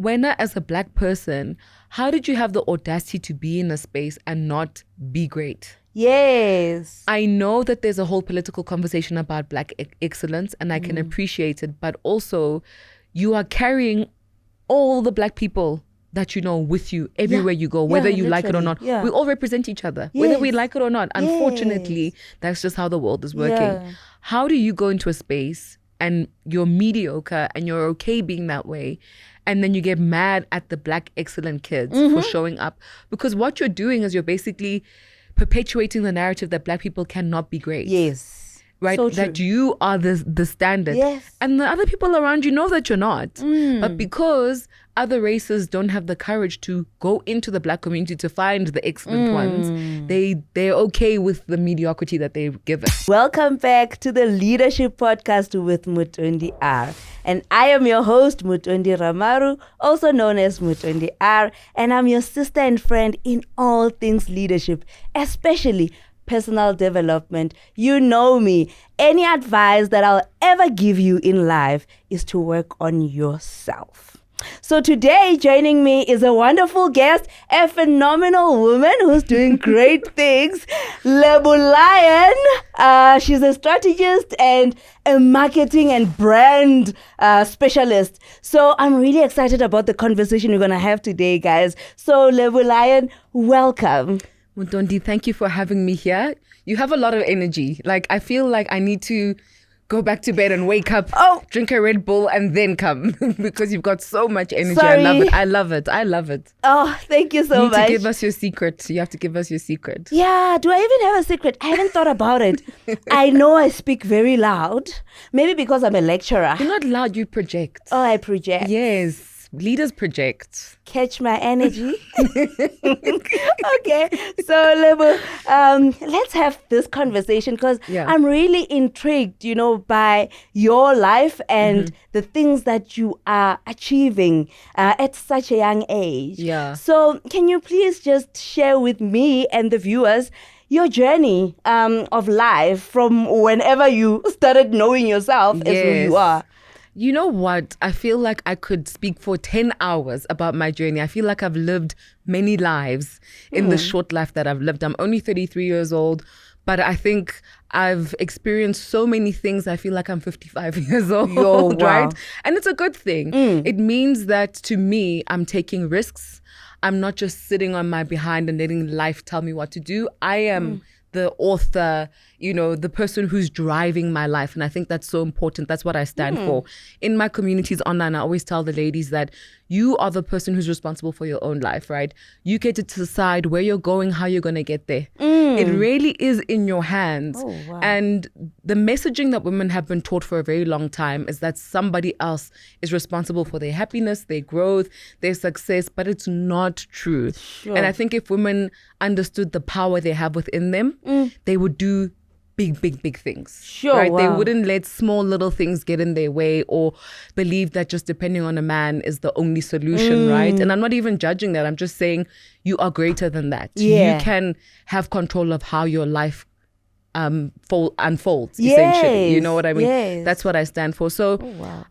Wena, as a Black person, how did you have the audacity to be in a space and not be great? Yes. I know that there's a whole political conversation about Black excellence, and I can appreciate it, but also you are carrying all the Black people that you know with you everywhere you go, whether you like it or not. Yeah. We all represent each other, whether we Yes. like it or not. Unfortunately, that's just how the world is working. Yeah. How do you go into a space and you're mediocre and you're okay being that way, and then you get mad at the Black excellent kids for showing up? Because what you're doing is you're basically perpetuating the narrative that Black people cannot be great. Yes. Right? So that true. you are the standard. Yes. And the other people around you know that you're not. But because other races don't have the courage to go into the Black community to find the excellent ones, they're okay with the mediocrity that they're given. Welcome back to the Leadership Podcast with Mutondi R. And I am your host, Mutondi Ramaru, also known as Mutondi R. And I'm your sister and friend in all things leadership, especially personal development. You know me. Any advice that I'll ever give you in life is to work on yourself. So today, joining me is a wonderful guest, a phenomenal woman who's doing great things, Lebo Lion. She's a strategist and a marketing and brand specialist. So I'm really excited about the conversation we're going to have today, guys. So Lebo Lion, welcome. Mutondi, thank you for having me here. You have a lot of energy. Like, I feel like I need to go back to bed and wake up, drink a Red Bull, and then come because you've got so much energy. Sorry. I love it. Oh, thank you so You need much. to give us your secret. You have to give us your secret. Yeah, do I even have a secret? I haven't thought about it. I know I speak very loud. Maybe because I'm a lecturer. You're not loud, you project. Oh, I project. Yes, leaders project. Catch my energy. Okay, so Lebo, let's have this conversation because I'm really intrigued, by your life and the things that you are achieving at such a young age. Yeah. So can you please just share with me and the viewers your journey of life from whenever you started knowing yourself as who you are? You know what? I feel like I could speak for 10 hours about my journey. I feel like I've lived many lives in the short life that I've lived. I'm only 33 years old, but I think I've experienced so many things. I feel like I'm 55 years old, right? And it's a good thing. It means that to me, I'm taking risks. I'm not just sitting on my behind and letting life tell me what to do. I am the author, the person who's driving my life. And I think that's so important. That's what I stand for. In my communities online, I always tell the ladies that you are the person who's responsible for your own life, right? You get to decide where you're going, how you're going to get there. It really is in your hands. Oh, wow. And the messaging that women have been taught for a very long time is that somebody else is responsible for their happiness, their growth, their success, but it's not true. Sure. And I think if women understood the power they have within them, they would do big things. Sure. Right? Wow. They wouldn't let small little things get in their way or believe that just depending on a man is the only solution, right? And I'm not even judging that. I'm just saying you are greater than that. Yeah. You can have control of how your life unfolds, essentially. You know what I mean? Yes. That's what I stand for. So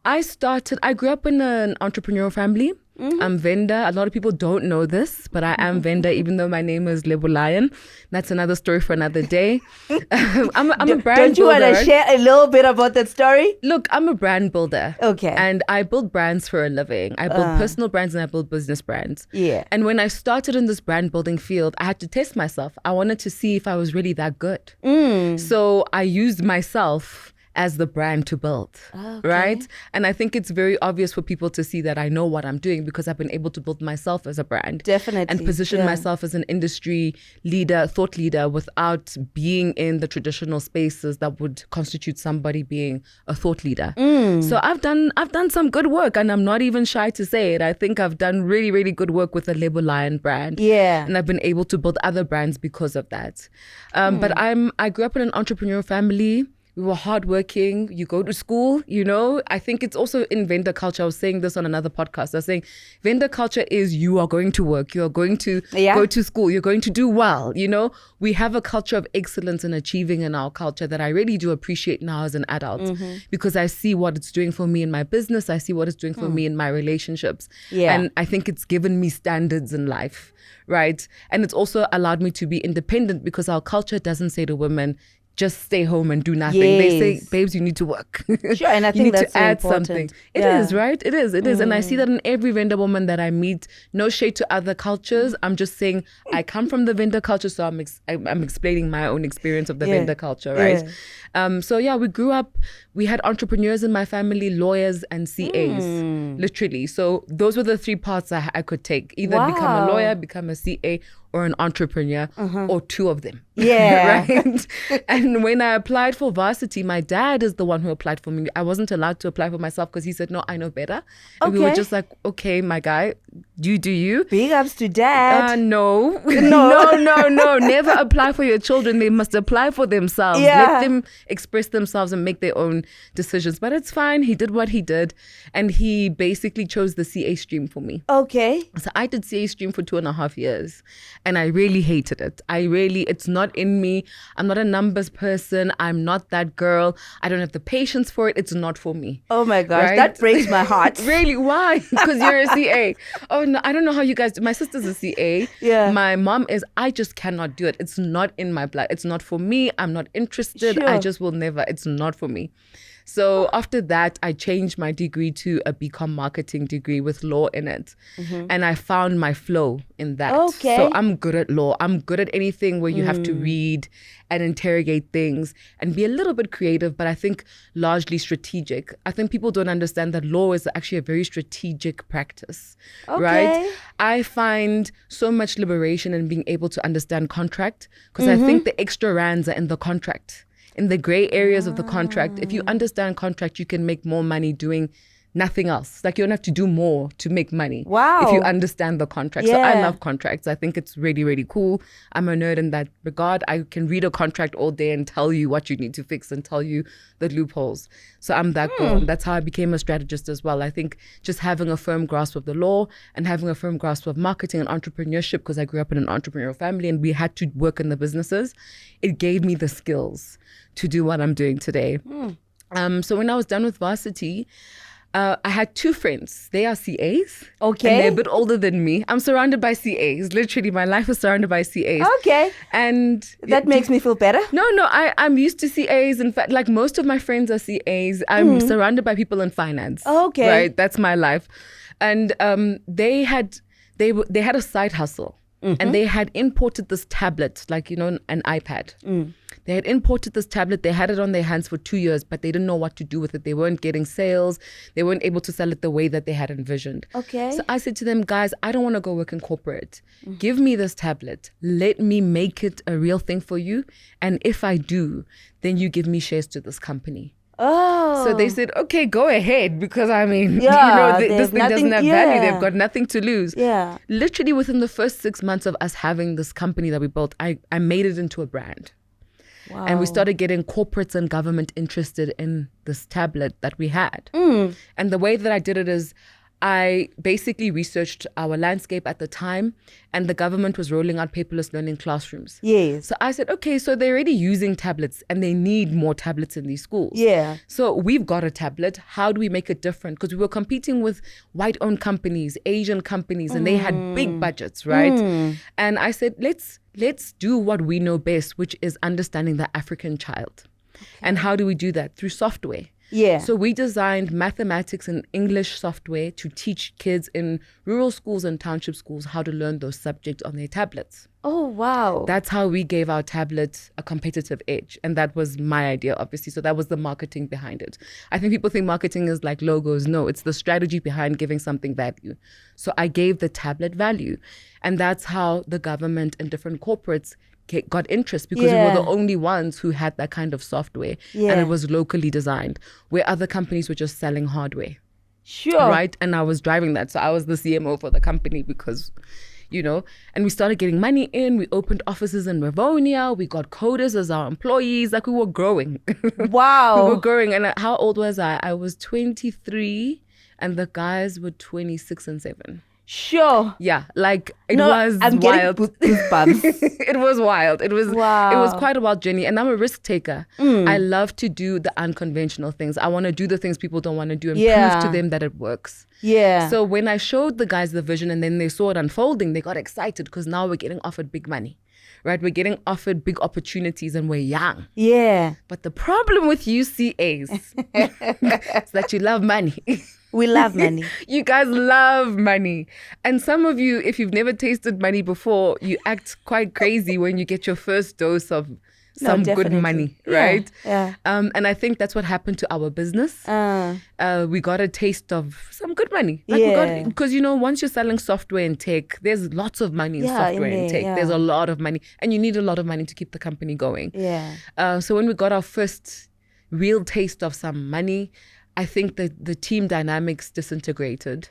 I grew up in an entrepreneurial family. I'm Venda. A lot of people don't know this, but I am Venda, even though my name is Lebo Lion. That's another story for another day. I'm a brand builder. Don't you want to share a little bit about that story? Look, I'm a brand builder. Okay. And I build brands for a living. I build personal brands and I build business brands. Yeah. And when I started in this brand building field, I had to test myself. I wanted to see if I was really that good. So I used myself as the brand to build, right? And I think it's very obvious for people to see that I know what I'm doing because I've been able to build myself as a brand. Definitely. And position myself as an industry leader, thought leader, without being in the traditional spaces that would constitute somebody being a thought leader. So I've done some good work, and I'm not even shy to say it. I think I've done really, really good work with the Lebo Lion brand. Yeah. And I've been able to build other brands because of that. But I grew up in an entrepreneurial family. We were hardworking. You go to school, you know. I think it's also in vendor culture. I was saying this on another podcast. I was saying vendor culture is you are going to work. You are going to go to school. You're going to do well. You know, we have a culture of excellence and achieving in our culture that I really do appreciate now as an adult because I see what it's doing for me in my business. I see what it's doing for me in my relationships. Yeah. And I think it's given me standards in life, right? And it's also allowed me to be independent because our culture doesn't say to women, just stay home and do nothing. They say, babes, you need to work. Sure, and I think that's to add something. It is, right? It is. And I see that in every vendor woman that I meet. No shade to other cultures. I'm just saying I come from the vendor culture, so I'm explaining my own experience of the vendor culture, right? So we grew up, we had entrepreneurs in my family, lawyers and CAs, literally. So those were the three paths I could take. Either become a lawyer, become a CA, or an entrepreneur, or two of them. Yeah. Right? And when I applied for varsity, my dad is the one who applied for me. I wasn't allowed to apply for myself because he said, no, I know better. And we were just like, okay, my guy, you do you. Big ups to dad. No. No. Never apply for your children. They must apply for themselves. Let them express themselves and make their own decisions. But it's fine. He did what he did. And he basically chose the CA stream for me. Okay. So I did CA stream for 2.5 years. And I really hated it. It's not in me. I'm not a numbers person. I'm not that girl. I don't have the patience for it. It's not for me. Oh my gosh, right? That breaks my heart. Really? Why? Because you're a CA. Oh no, I don't know how you guys do. My sister's a CA. Yeah. My mom is. I just cannot do it. It's not in my blood. It's not for me. I'm not interested. Sure. I just will never. It's not for me. So after that, I changed my degree to a BCom marketing degree with law in it. And I found my flow in that. Okay. So I'm good at law. I'm good at anything where you have to read and interrogate things and be a little bit creative, but I think largely strategic. I think people don't understand that law is actually a very strategic practice, right? I find so much liberation in being able to understand contract because I think the extra rands are in the contract. In the gray areas of the contract, if you understand contract, you can make more money doing nothing else. Like you don't have to do more to make money. Wow. If you understand the contract. So I love contracts. I think it's really, really cool. I'm a nerd in that regard. I can read a contract all day and tell you what you need to fix and tell you the loopholes. So I'm that girl. That's how I became a strategist as well. I think just having a firm grasp of the law and having a firm grasp of marketing and entrepreneurship, because I grew up in an entrepreneurial family and we had to work in the businesses, it gave me the skills to do what I'm doing today. So when I was done with varsity, I had two friends. They are CAs. Okay. And they're a bit older than me. I'm surrounded by CAs. Literally, my life is surrounded by CAs. Okay. And that makes me feel better. No, I'm used to CAs. In fact, like most of my friends are CAs. I'm surrounded by people in finance. Okay. Right? That's my life. And they had a side hustle. And they had imported this tablet, like, you know, an iPad. They had imported this tablet. They had it on their hands for 2 years, but they didn't know what to do with it. They weren't getting sales. They weren't able to sell it the way that they had envisioned. Okay. So I said to them, guys, I don't want to go work in corporate. Give me this tablet. Let me make it a real thing for you. And if I do, then you give me shares to this company. Oh. So they said, okay, go ahead. Because I mean, this thing doesn't have value. They've got nothing to lose. Yeah. Literally within the first 6 months of us having this company that we built, I made it into a brand. Wow. And we started getting corporates and government interested in this tablet that we had. And the way that I did it is I basically researched our landscape at the time, and the government was rolling out paperless learning classrooms. Yes. So I said, okay, so they're already using tablets and they need more tablets in these schools. Yeah. So we've got a tablet. How do we make it different? Because we were competing with white-owned companies, Asian companies, and they had big budgets, right? And I said, let's do what we know best, which is understanding the African child. Okay. And how do we do that? Through software. Yeah. So we designed mathematics and English software to teach kids in rural schools and township schools how to learn those subjects on their tablets. Oh, wow. That's how we gave our tablets a competitive edge. And that was my idea, obviously. So that was the marketing behind it. I think people think marketing is like logos. No, it's the strategy behind giving something value. So I gave the tablet value. And that's how the government and different corporates got interest, because we were the only ones who had that kind of software, and it was locally designed, where other companies were just selling hardware. Sure. Right? And I was driving that. So I was the CMO for the company because and we started getting money in. We opened offices in Rivonia. We got coders as our employees. Like, we were growing. Wow. We were growing. And how old was I? I was 23 and the guys were 26 and 7. Sure. Yeah, like it was I'm wild. Getting goosebumps. It was wild. It was quite a wild journey. And I'm a risk taker. I love to do the unconventional things. I want to do the things people don't want to do and prove to them that it works. Yeah. So when I showed the guys the vision and then they saw it unfolding, they got excited because now we're getting offered big money. Right? We're getting offered big opportunities and we're young. Yeah. But the problem with UCAs is that you love money. We love money. You guys love money. And some of you, if you've never tasted money before, you act quite crazy when you get your first dose of some good money, right? Yeah. And I think that's what happened to our business. We got a taste of some good money. Because, once you're selling software and tech, there's lots of money in software and tech. There's a lot of money. And you need a lot of money to keep the company going. Yeah. So when we got our first real taste of some money, I think that the team dynamics disintegrated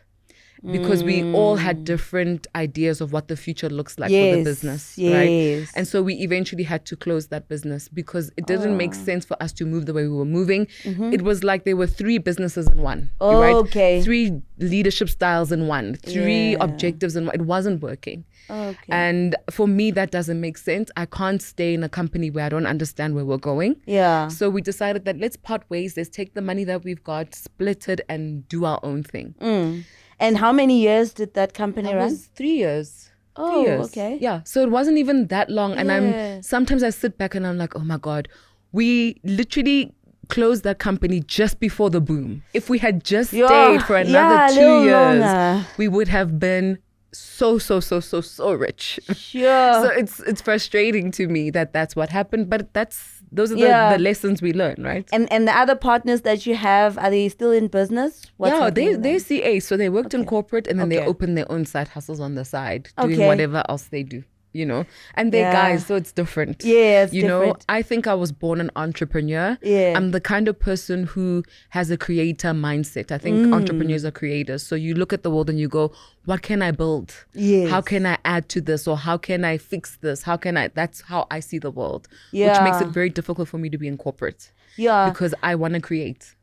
because we all had different ideas of what the future looks like for the business, right? And so we eventually had to close that business because it didn't make sense for us to move the way we were moving. It was like there were 3 businesses in one, right? Okay. 3 leadership styles in one, 3 objectives in one. It wasn't working. Okay. And for me, that doesn't make sense. I can't stay in a company where I don't understand where we're going. Yeah. So we decided that let's part ways. Let's take the money that we've got, split it, and do our own thing. And how many years did that company run? It was 3 years. Oh, 3 years. okay. Yeah. So it wasn't even that long. And sometimes I sit back and I'm like, oh my God, we literally closed that company just before the boom. If we had just stayed for another 2 years, longer. we would have been so rich. Sure. So it's frustrating to me that that's what happened, but those are the lessons we learn, right? And the other partners that you have, are they still in business? They're CA, so they worked in corporate and then they opened their own side hustles on the side, doing whatever else they do. And they're guys, so it's different. Yeah, it's different. I think I was born an entrepreneur. Yeah. I'm the kind of person who has a creator mindset. I think entrepreneurs are creators. So you look at the world and you go, what can I build? Yes. How can I add to this? Or how can I fix this? That's how I see the world. Yeah. Which makes it very difficult for me to be in corporate. Yeah. Because I want to create.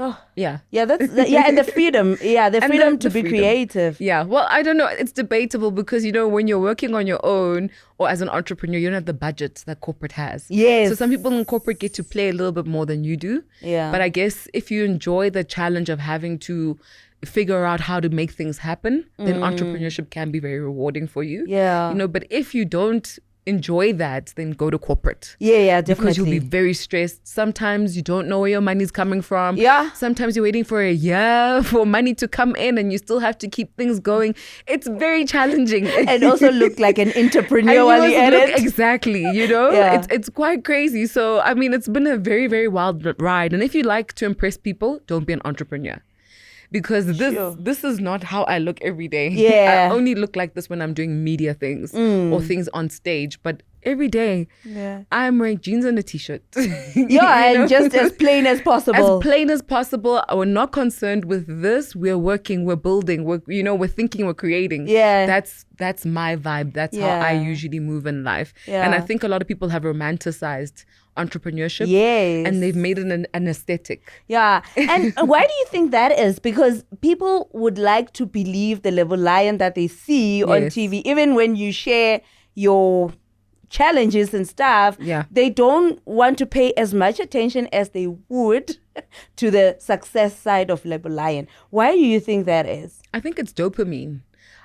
Oh. Yeah. Yeah, and the freedom. Yeah, the freedom to be creative. Yeah. Well, I don't know. It's debatable because, when you're working on your own or as an entrepreneur, you don't have the budget that corporate has. Yes. So some people in corporate get to play a little bit more than you do. Yeah. But I guess if you enjoy the challenge of having to figure out how to make things happen, then entrepreneurship can be very rewarding for you. Yeah. But if you don't enjoy that, then go to corporate. Yeah, definitely. Because you'll be very stressed. Sometimes you don't know where your money's coming from. Yeah. Sometimes you're waiting for a year for money to come in and you still have to keep things going. It's very challenging. And also look like an entrepreneur while you're at it. Exactly, Yeah. It's quite crazy. So, I mean, it's been a very, very wild ride. And if you like to impress people, don't be an entrepreneur. Because this is not how I look every day. Yeah. I only look like this when I'm doing media things or things on stage. But every day, I'm wearing jeans and a t-shirt. And just as plain as possible. As plain as possible. We're not concerned with this. We're working, we're building, we're thinking, we're creating. Yeah. That's my vibe. That's how I usually move in life. Yeah. And I think a lot of people have romanticized entrepreneurship. Yes. And they've made it an aesthetic. Yeah. And why do you think that is? Because people would like to believe the Lebo Lion that they see on TV. Even when you share your challenges and stuff, they don't want to pay as much attention as they would to the success side of Lebo Lion. Why do you think that is? I think it's dopamine.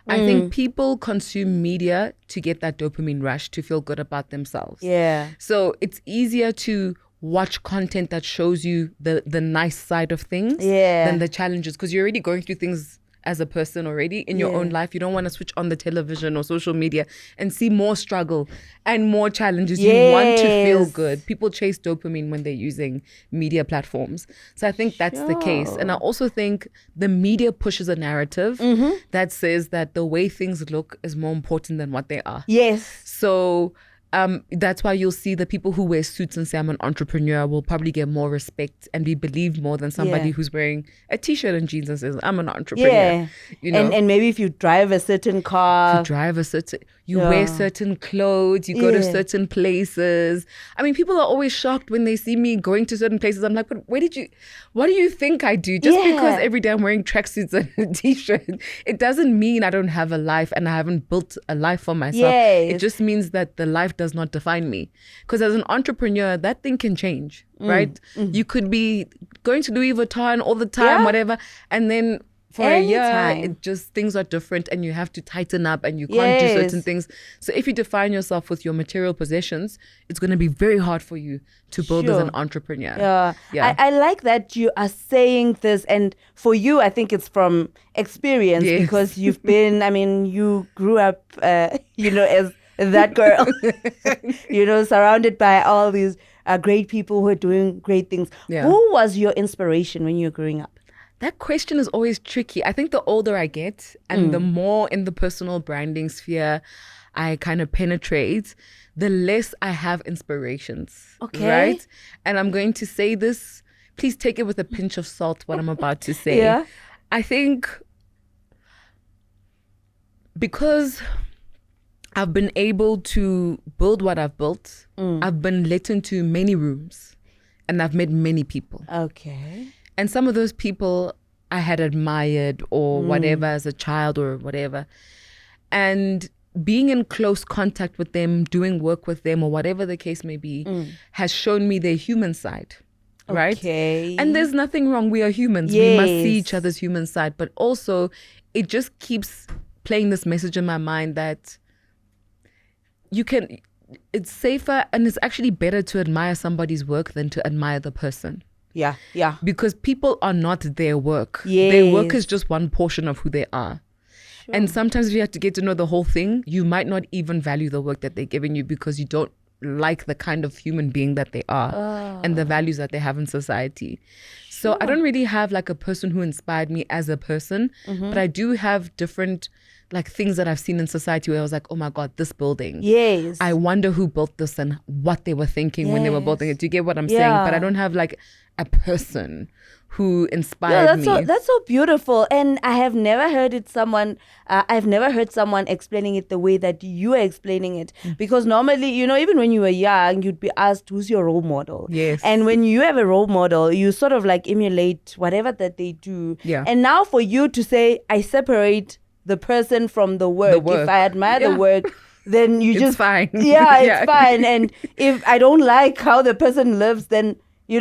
I think people consume media to get that dopamine rush, to feel good about themselves. Yeah. So it's easier to watch content that shows you the nice side of things than the challenges, because you're already going through things as a person already in your own life. You don't want to switch on the television or social media and see more struggle and more challenges. You want to feel good. People chase dopamine when they're using media platforms. So I think that's the case. And I also think the media pushes a narrative that says that the way things look is more important than what they are. Yes. So That's why you'll see the people who wear suits and say I'm an entrepreneur will probably get more respect and be believed more than somebody who's wearing a t-shirt and jeans and says I'm an entrepreneur. Yeah. You know? And maybe if you drive a certain car. You wear certain clothes, you go to certain places. I mean, people are always shocked when they see me going to certain places. I'm like, but what do you think I do? Just because every day I'm wearing tracksuits and a t-shirt, it doesn't mean I don't have a life and I haven't built a life for myself. Yes. It just means that the life does not define me. Because as an entrepreneur, that thing can change, right? You could be going to Louis Vuitton all the time, whatever, and then for a year, things are different and you have to tighten up and you can't do certain things. So if you define yourself with your material possessions, it's going to be very hard for you to build as an entrepreneur. I like that you are saying this, and for you, I think it's from experience because you've been, I mean, you grew up, as that girl, surrounded by all these great people who are doing great things. Who was your inspiration when you were growing up? That question is always tricky. I think the older I get and the more in the personal branding sphere I kind of penetrate, the less I have inspirations. Okay. Right? And I'm going to say this, please take it with a pinch of salt, what I'm about to say. I think because I've been able to build what I've built, I've been let into many rooms and I've met many people. Okay. And some of those people I had admired or whatever as a child or whatever. And being in close contact with them, doing work with them or whatever the case may be, has shown me their human side. Right? Okay. And there's nothing wrong. We are humans. We must see each other's human side. But also, it just keeps playing this message in my mind that it's safer and it's actually better to admire somebody's work than to admire the person. Yeah. Because people are not their work. Their work is just one portion of who they are. Sure. And sometimes if you have to get to know the whole thing, you might not even value the work that they're giving you because you don't like the kind of human being that they are and the values that they have in society. So I don't really have like a person who inspired me as a person, but I do have different like things that I've seen in society where I was like, oh my God, this building. Yes. I wonder who built this and what they were thinking when they were building it. Do you get what I'm saying? But I don't have like a person who inspired me. That's so beautiful. And I have never heard I've never heard someone explaining it the way that you are explaining it. Because normally, even when you were young, you'd be asked, who's your role model? Yes. And when you have a role model, you sort of like emulate whatever that they do. Yeah. And now for you to say, I separate the person from the work. If I admire the work, then it's fine. Yeah, it's fine. And if I don't like how the person lives, then you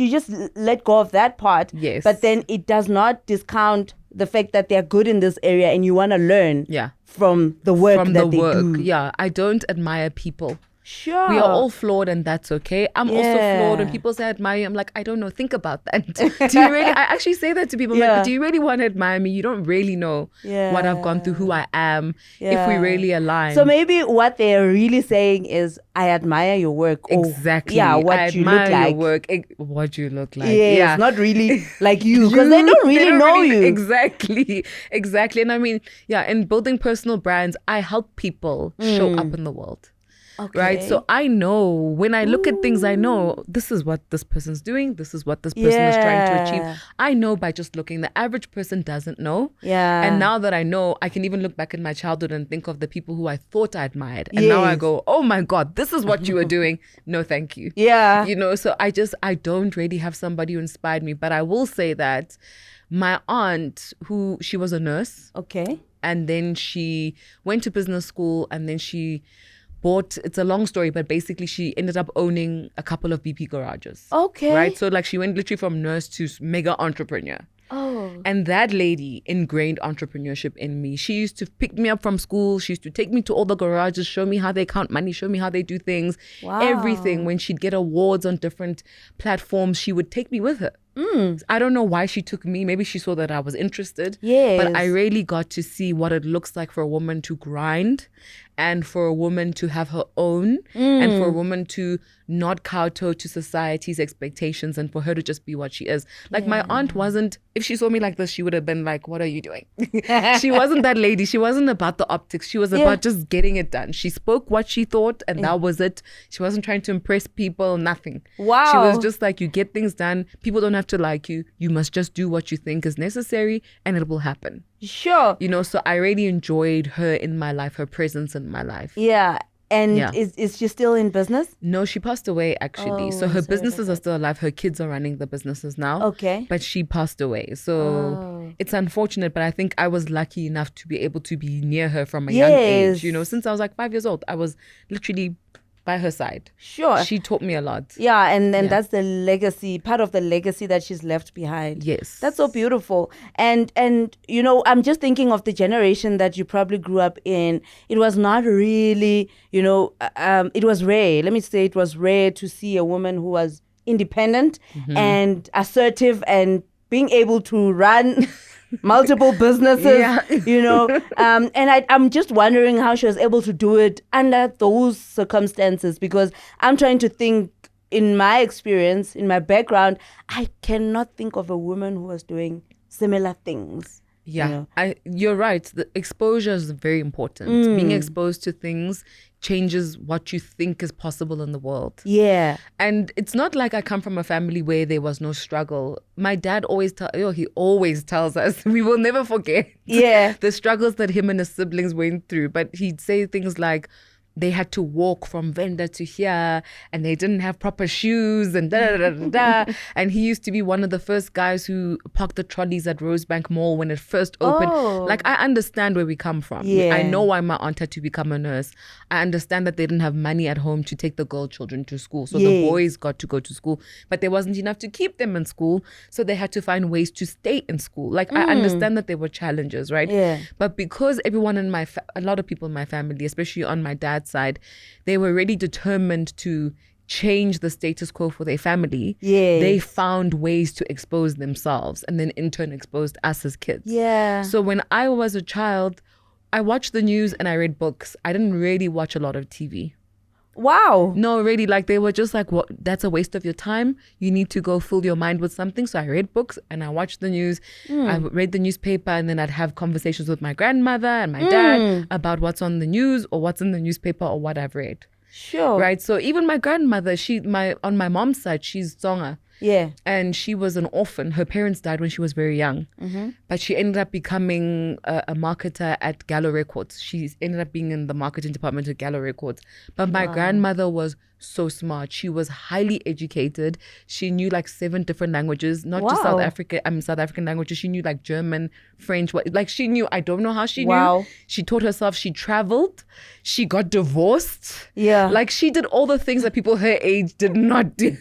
just let go of that part. Yes. But then it does not discount the fact that they're good in this area and you want to learn from the work that they do. Yeah. I don't admire people. Sure. We are all flawed and that's okay. I'm also flawed. When people say I admire you, I'm like, I don't know. Think about that. Do you really? I actually say that to people. I'm like, do you really want to admire me? You don't really know what I've gone through, who I am, if we really align. So maybe what they're really saying is, I admire your work. Exactly. What you look like. Your work. What you look like. Yes, not really like you, because they don't really know you. Exactly. And I mean, in building personal brands, I help people show up in the world. Okay. Right? So I know when I look at things, I know this is what this person's doing. This is what this person is trying to achieve. I know by just looking. The average person doesn't know. Yeah. And now that I know, I can even look back in my childhood and think of the people who I thought I admired. And now I go, oh my God, this is what you were doing. No, thank you. Yeah. So I don't really have somebody who inspired me. But I will say that my aunt, she was a nurse. Okay. And then she went to business school and then she it's a long story, but basically she ended up owning a couple of BP garages. Okay. Right? So like she went literally from nurse to mega entrepreneur. Oh. And that lady ingrained entrepreneurship in me. She used to pick me up from school. She used to take me to all the garages, show me how they count money, show me how they do things. Wow. Everything. When she'd get awards on different platforms, she would take me with her. I don't know why she took me. Maybe she saw that I was interested. Yes. But I really got to see what it looks like for a woman to grind, and for a woman to have her own, and for a woman to not kowtow to society's expectations, and for her to just be what she is. Like my aunt wasn't, if she saw me like this, she would have been like, what are you doing? She wasn't that lady. She wasn't about the optics. She was about just getting it done. She spoke what she thought, and that was it. She wasn't trying to impress people, nothing. Wow. She was just like, you get things done. People don't have to like you. You must just do what you think is necessary, and it will happen. Sure. You know, so I really enjoyed her in my life, her presence in my life. Yeah. And is she still in business? No, she passed away actually. So her businesses are still alive. Her kids are running the businesses now. Okay. But she passed away. So it's unfortunate, but I think I was lucky enough to be able to be near her from a young age. You know, since I was like 5 years old, I was literally by her side. Sure. She taught me a lot. Yeah, and then that's the legacy, part of the legacy that she's left behind. Yes. That's so beautiful. And you know, I'm just thinking of the generation that you probably grew up in. It was not really, you know, it was rare. Let me say it was rare to see a woman who was independent and assertive and being able to run multiple businesses, you know, and I'm just wondering how she was able to do it under those circumstances, because I'm trying to think, in my experience, in my background, I cannot think of a woman who was doing similar things. Yeah, You know? You're right. The exposure is very important. Being exposed to things changes what you think is possible in the world. Yeah. And it's not like I come from a family where there was no struggle. My dad always tells us, we will never forget the struggles that him and his siblings went through. But he'd say things like, they had to walk from vendor to here, and they didn't have proper shoes, and da da da da da. And he used to be one of the first guys who parked the trolleys at Rosebank Mall when it first opened. Like, I understand where we come from. I know why my aunt had to become a nurse. I understand that they didn't have money at home to take the girl children to school, so the boys got to go to school, but there wasn't enough to keep them in school, so they had to find ways to stay in school. Like, I understand that there were challenges, right? But because everyone in a lot of people in my family, especially on my dad's side, they were really determined to change the status quo for their family. They found ways to expose themselves, and then in turn exposed us as kids. So when I was a child, I watched the news and I read books. I didn't really watch a lot of TV. Wow. No, really, like, they were just like, what? That's a waste of your time. You need to go fill your mind with something. So I read books and I watched the news. I read the newspaper, and then I'd have conversations with my grandmother and my dad about what's on the news or what's in the newspaper or what I've read. Sure. Right. So even my grandmother, on my mom's side, she's Tsonga. And she was an orphan. Her parents died when she was very young. But she ended up becoming a marketer at Gallo Records. She ended up being in the marketing department at Gallo Records. But my grandmother was so smart. She was highly educated. She knew like 7 different languages, not just South African languages. She knew like German, French. Like, she knew, I don't know how she knew. She taught herself. She traveled. She got divorced. Like, she did all the things that people her age did not do.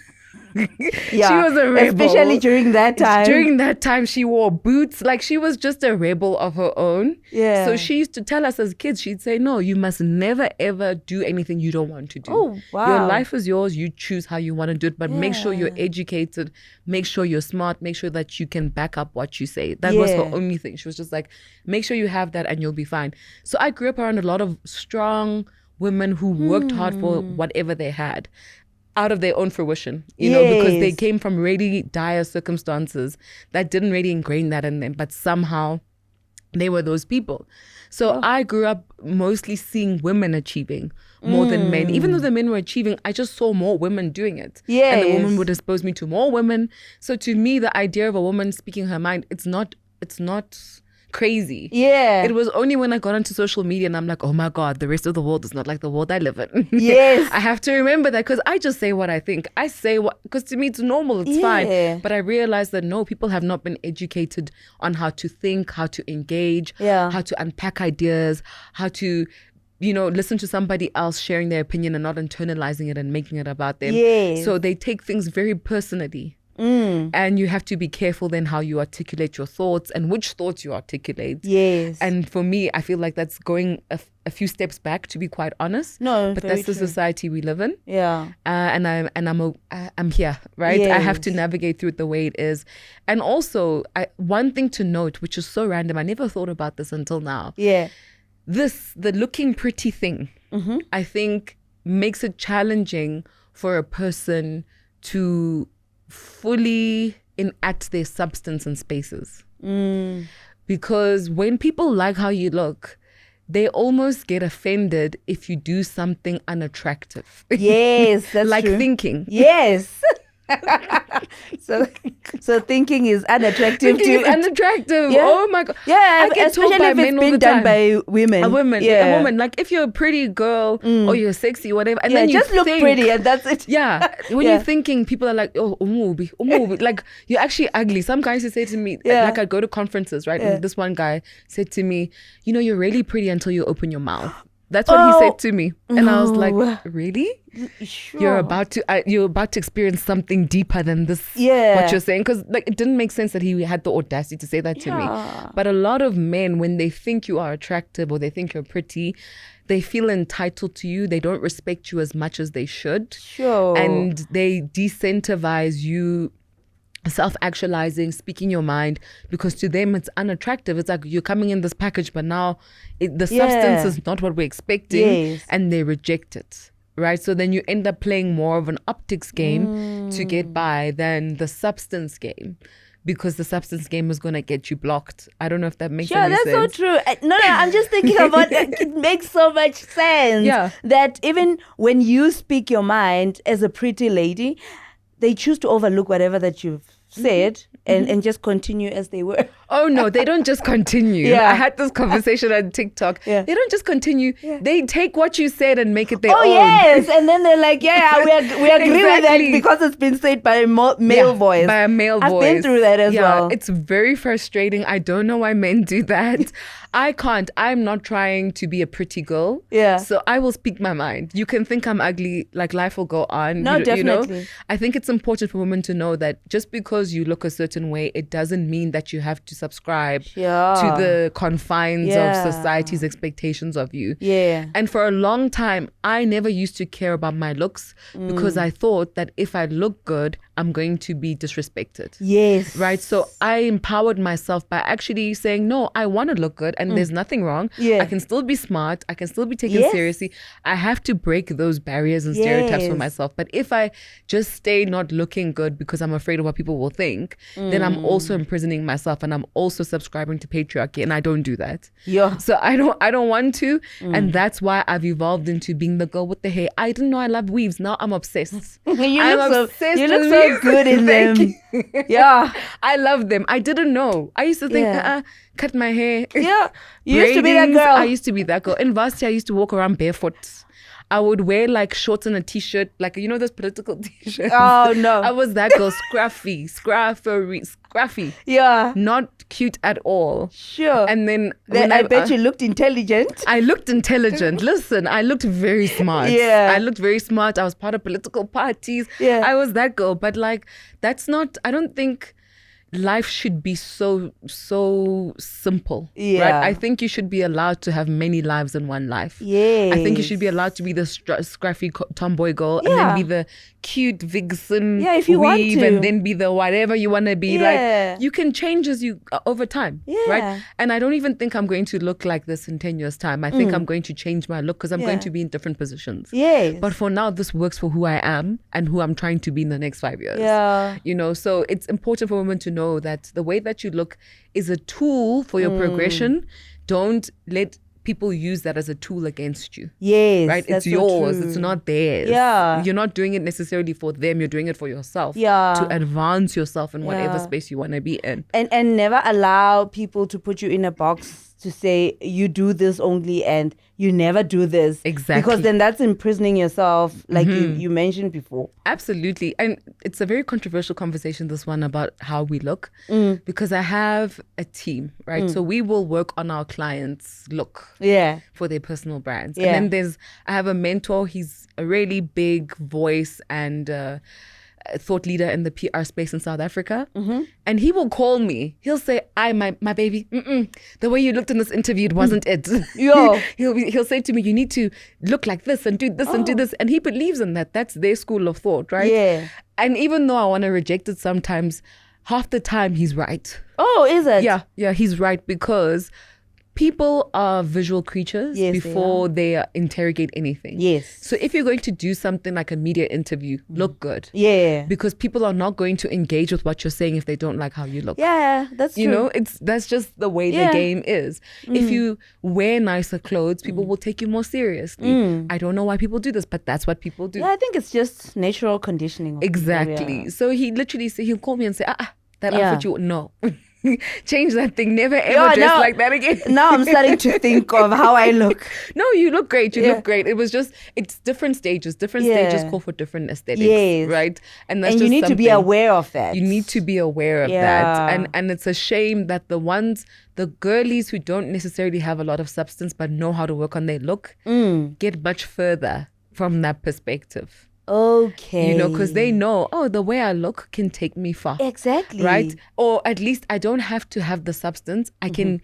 She was a rebel. Especially during that time. During that time, she wore boots. Like, she was just a rebel of her own. So she used to tell us as kids, she'd say, no, you must never, ever do anything you don't want to do. Oh, wow. Your life is yours. You choose how you want to do it. But make sure you're educated. Make sure you're smart. Make sure that you can back up what you say. That was her only thing. She was just like, make sure you have that and you'll be fine. So I grew up around a lot of strong women who worked hard for whatever they had, out of their own fruition, you know, because they came from really dire circumstances that didn't really ingrain that in them, but somehow they were those people. So I grew up mostly seeing women achieving more than men. Even though the men were achieving, I just saw more women doing it. And the woman would expose me to more women. So to me, the idea of a woman speaking her mind, it's not crazy. It was only when I got onto social media and I'm like, oh my God, the rest of the world is not like the world I live in. I have to remember that, because I just say what I think. I say what, because to me it's normal, it's fine. But I realized that no, people have not been educated on how to think, how to engage, how to unpack ideas, how to, you know, listen to somebody else sharing their opinion and not internalizing it and making it about them. So they take things very personally. And you have to be careful then how you articulate your thoughts and which thoughts you articulate. Yes. And for me, I feel like that's going a few steps back, to be quite honest. No, but very that's the true. society we live in. Yeah. And I'm here, right? I have to Yes. navigate through it the way it is. And also, one thing to note, which is so random, I never thought about this until now. Yeah. The looking pretty thing, I think, makes it challenging for a person to fully enact their substance in spaces. Because when people like how you look, they almost get offended if you do something unattractive. Yes, that's like true. thinking. Yes. so thinking is unattractive Thinking is unattractive. Yeah. Oh my God. Yeah, I get told especially by if men it's all been the done time. by women. A woman, Yeah. a woman. Like if you're a pretty girl or you're sexy, whatever, and Yeah, then you just look think, pretty and that's it. Yeah, when Yeah. you're thinking, people are like, oh, umubi, like you're actually ugly. Some guys would say to me, Yeah. like I go to conferences, right? Yeah. And this one guy said to me, you're really pretty until you open your mouth. That's what he said to me, and I was like, really? Sure. You're about to experience something deeper than this. Yeah. What you're saying, because like it didn't make sense that he had the audacity to say that to me. But a lot of men, when they think you are attractive or they think you're pretty, they feel entitled to you. They don't respect you as much as they should. Sure. And they decentivize you self-actualizing, speaking your mind, because to them it's unattractive. It's like you're coming in this package, but now the substance is not what we're expecting. Yes. And they reject it, right? So then you end up playing more of an optics game to get by than the substance game, because the substance game is going to get you blocked. I don't know if that makes any sense. Sure, that's so true. No, I'm just thinking about it makes so much sense. Yeah. That even when you speak your mind as a pretty lady, they choose to overlook whatever that you've said and just continue as they were. Oh no, they don't just continue. Yeah. I had this conversation on TikTok. Yeah. They don't just continue. Yeah. They take what you said and make it their Oh own. yes, and then they're like, yeah, we agree with that Exactly. because it's been said by a male voice. By a male voice. I've been through that as well. It's very frustrating. I don't know why men do that. I can't. I'm not trying to be a pretty girl. Yeah. So I will speak my mind. You can think I'm ugly, like life will go on. No, You know? definitely. I think it's important for women to know that just because you look a certain way, it doesn't mean that you have to subscribe Yeah. to the confines Yeah. of society's expectations of you. Yeah. And for a long time, I never used to care about my looks because I thought that if I look good, I'm going to be disrespected. Yes. Right. So I empowered myself by actually saying, no, I want to look good and there's nothing wrong. Yeah. I can still be smart. I can still be taken Yes. seriously. I have to break those barriers and stereotypes for Yes. myself. But if I just stay not looking good because I'm afraid of what people will think, then I'm also imprisoning myself and I'm also subscribing to patriarchy, and I don't do that. Yeah. So I don't want to. And that's why I've evolved into being the girl with the hair. I didn't know I love weaves. Now I'm obsessed. You I'm look obsessed so with weaves. good in Thank them. you. Yeah. I love them. I didn't know. I used to think, Yeah. cut my hair. Yeah. You used to be that Braidings. girl. I used to be that girl. In varsity, I used to walk around barefoot. I would wear like shorts and a t-shirt, like those political t-shirts. Oh, no. I was that girl, scruffy, Yeah. not cute at all. Sure. And then Then I bet you looked intelligent. I looked intelligent. Listen, I looked very smart. Yeah. I looked very smart. I was part of political parties. Yeah. I was that girl. But like, that's not, I don't think life should be so simple. Yeah. Right? I think you should be allowed to have many lives in one life. Yes. I think you should be allowed to be the scruffy tomboy girl and Yeah. then be the cute vixen Yeah, if you want weave to. and then be the whatever you want to be. Yeah. Like, you can change as you over time. Yeah. Right? And I don't even think I'm going to look like this in 10 years time. I think I'm going to change my look because I'm going Yeah. to be in different positions. Yes. But for now, this works for who I am and who I'm trying to be in the next 5 years. Yeah. So it's important for women to know that the way that you look is a tool for your progression. Don't let people use that as a tool against you. Yes. Right? That's It's so yours. true. It's not theirs. Yeah. You're not doing it necessarily for them. You're doing it for yourself. Yeah. To advance yourself in whatever Yeah. space you want to be in. And never allow people to put you in a box to say you do this only and you never do this. Exactly. Because then that's imprisoning yourself, like you mentioned before. Absolutely. And it's a very controversial conversation, this one, about how we look. Because I have a team, right? So we will work on our clients' look Yeah. for their personal brands. Yeah. And then I have a mentor. He's a really big voice and thought leader in the PR space in South Africa. And he will call me. He'll say, my baby, the way you looked in this interview, it wasn't it. Yo. He'll say to me, you need to look like this and do this and do this. And he believes in that. That's their school of thought, right? Yeah. And even though I want to reject it sometimes, half the time he's right. Oh, is it? Yeah, he's right, because people are visual creatures before they interrogate anything. Yes. So if you're going to do something like a media interview, look good. Yeah. Because people are not going to engage with what you're saying if they don't like how you look. Yeah, that's true. You know, that's just the way the game is. If you wear nicer clothes, people will take you more seriously. I don't know why people do this, but that's what people do. Yeah, I think it's just natural conditioning. Exactly. So he literally he'll call me and say, that outfit you no. Change that thing. Never ever dress like that again. Now I'm starting to think of how I look. No, you look great. You look great. It was just, it's different stages. Different stages call for different aesthetics, right? And that's you need to be aware of that. You need to be aware of that. And it's a shame that the girlies who don't necessarily have a lot of substance but know how to work on their look get much further from that perspective. Okay. You know, because they know, the way I look can take me far. Exactly. Right? Or at least I don't have to have the substance. I can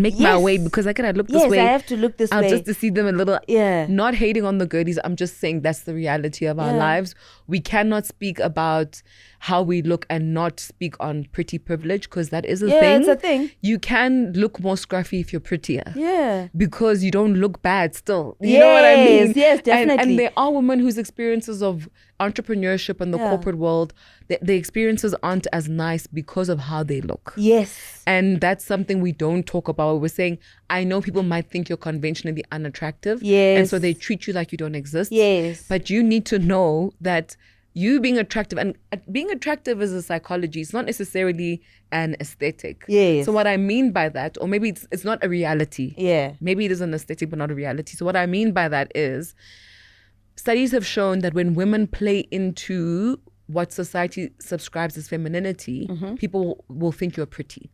make my way, because I look this way. Yes, I have to look this way. Just to see them a little. Yeah. Not hating on the girlies. I'm just saying that's the reality of our lives. We cannot speak about how we look and not speak on pretty privilege, because that is a thing. Yeah, it's a thing. You can look more scruffy if you're prettier. Yeah. Because you don't look bad still. You know what I mean? Yes, definitely. And there are women whose experiences of entrepreneurship and the corporate world, the experiences aren't as nice because of how they look. Yes. And that's something we don't talk about. We're saying, I know people might think you're conventionally unattractive. Yes. And so they treat you like you don't exist. Yes. But you need to know that you being attractive, and being attractive is a psychology. It's not necessarily an aesthetic. Yes. So what I mean by that, or maybe it's not a reality. Yeah. Maybe it is an aesthetic, but not a reality. So what I mean by that is, studies have shown that when women play into what society subscribes as femininity, people will think you're pretty.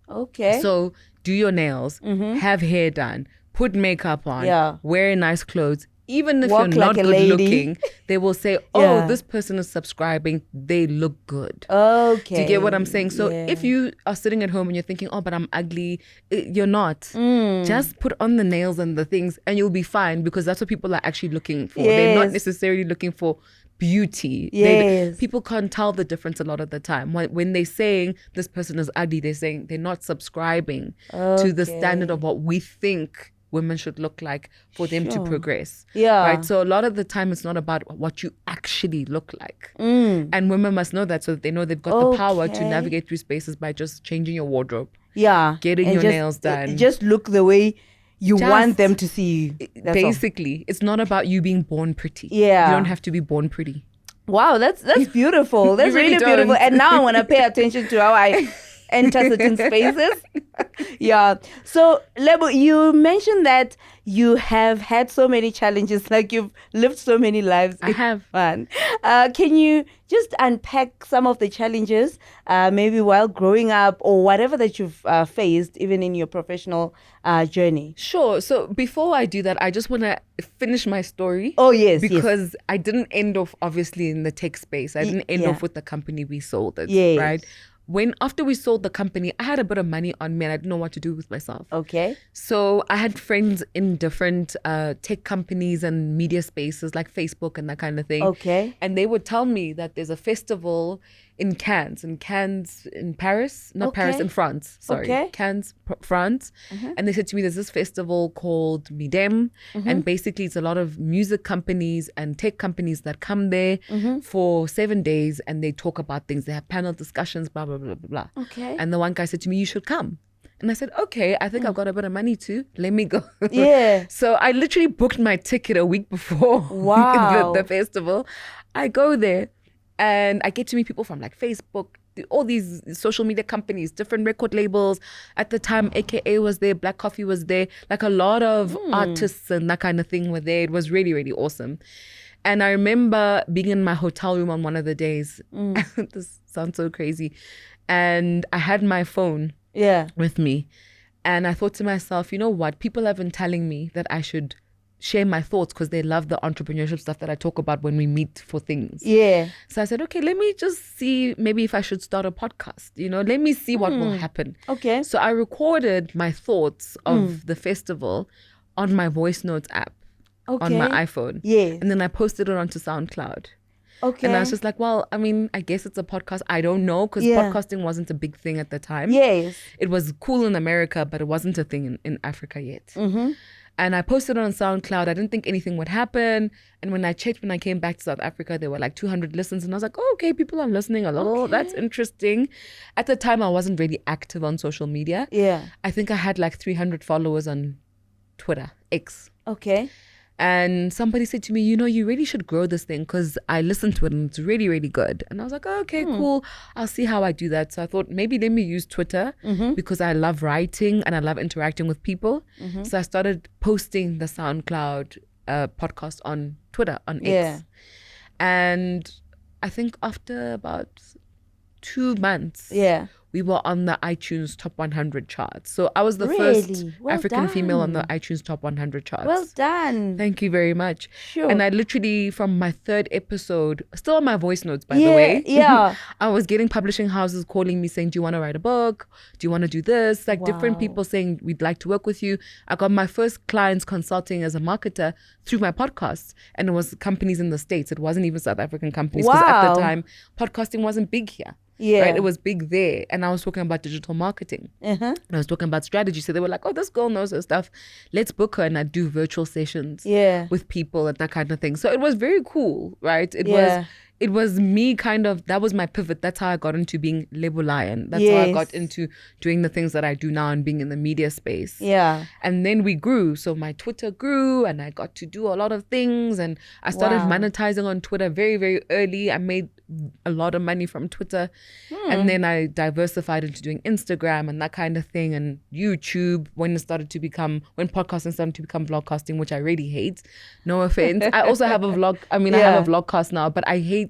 Okay. So do your nails, have hair done, put makeup on, wear nice clothes. Even if you're not good looking, they will say, this person is subscribing, they look good. Okay. Do you get what I'm saying? So if you are sitting at home and you're thinking, but I'm ugly, you're not. Just put on the nails and the things and you'll be fine, because that's what people are actually looking for. They're not necessarily looking for beauty. Yes. People can't tell the difference a lot of the time. When they're saying this person is ugly, they're saying they're not subscribing to the standard of what we think women should look like for them to progress. Yeah. Right. So a lot of the time it's not about what you actually look like. And women must know that, so that they know they've got the power to navigate through spaces by just changing your wardrobe. Yeah. Getting your nails done. Just look the way you want them to see you. Basically, it's not about you being born pretty. Yeah. You don't have to be born pretty. Wow, that's beautiful. That's really really beautiful. And now I want to pay attention to how I enter certain spaces. Yeah. So, Lebo, you mentioned that you have had so many challenges, like you've lived so many lives. I have. Fun. Can you just unpack some of the challenges, maybe while growing up or whatever that you've faced, even in your professional journey? Sure. So before I do that, I just want to finish my story. Oh, yes. Because I didn't end off, obviously, in the tech space. I didn't end off with the company we sold it. Yes. Right? After we sold the company, I had a bit of money on me and I didn't know what to do with myself. Okay. So I had friends in different tech companies and media spaces like Facebook and that kind of thing. Okay. And they would tell me that there's a festival in Cannes in Paris, Paris, in France. Sorry, Cannes, France. And they said to me, there's this festival called Midem, and basically it's a lot of music companies and tech companies that come there for 7 days, and they talk about things. They have panel discussions, blah blah blah blah blah. Okay. And the one guy said to me, you should come. And I said, okay, I think I've got a bit of money too. Let me go. Yeah. So I literally booked my ticket a week before the festival. I go there. And I get to meet people from like Facebook, all these social media companies, different record labels. At the time, AKA was there, Black Coffee was there. Like a lot of artists and that kind of thing were there. It was really, really awesome. And I remember being in my hotel room on one of the days. This sounds so crazy. And I had my phone with me. And I thought to myself, you know what? People have been telling me that I should share my thoughts because they love the entrepreneurship stuff that I talk about when we meet for things. Yeah. So I said, okay, let me just see maybe if I should start a podcast, let me see what will happen. Okay. So I recorded my thoughts of the festival on my voice notes app on my iPhone. Yes. And then I posted it onto SoundCloud. Okay. And I was just like, well, I mean, I guess it's a podcast. I don't know, because podcasting wasn't a big thing at the time. Yes. It was cool in America, but it wasn't a thing in Africa yet. Mm-hmm. And I posted it on SoundCloud. I didn't think anything would happen. And when I checked, when I came back to South Africa, there were like 200 listens. And I was like, oh, okay, people are listening a little. Okay. That's interesting. At the time, I wasn't really active on social media. Yeah. I think I had like 300 followers on Twitter, X. Okay. And somebody said to me, you really should grow this thing because I listened to it and it's really, really good. And I was like, oh, okay, cool. I'll see how I do that. So I thought maybe let me use Twitter because I love writing and I love interacting with people. So I started posting the SoundCloud podcast on Twitter, on X. And I think after about 2 months, we were on the iTunes Top 100 charts. So I was the first African female on the iTunes Top 100 charts. Well done. Thank you very much. Sure. And I literally, from my 3rd episode, still on my voice notes, by the way. Yeah. I was getting publishing houses calling me saying, do you want to write a book? Do you want to do this? Like different people saying, we'd like to work with you. I got my first clients consulting as a marketer through my podcast. And it was companies in the States. It wasn't even South African companies. Because at the time, podcasting wasn't big here. Yeah. Right? It was big there. And I was talking about digital marketing. And I was talking about strategy. So they were like, oh, this girl knows her stuff. Let's book her. And I'd do virtual sessions with people and that kind of thing. So it was very cool, right? It was me that was my pivot. That's how I got into being Lebo Lion. That's how I got into doing the things that I do now and being in the media space. Yeah. And then we grew. So my Twitter grew and I got to do a lot of things. And I started monetizing on Twitter very, very early. I made a lot of money from Twitter. And then I diversified into doing Instagram and that kind of thing, and YouTube when podcasting started to become vlogcasting, which I really hate. No offense. I also have a vlog. I have a vlogcast now, but I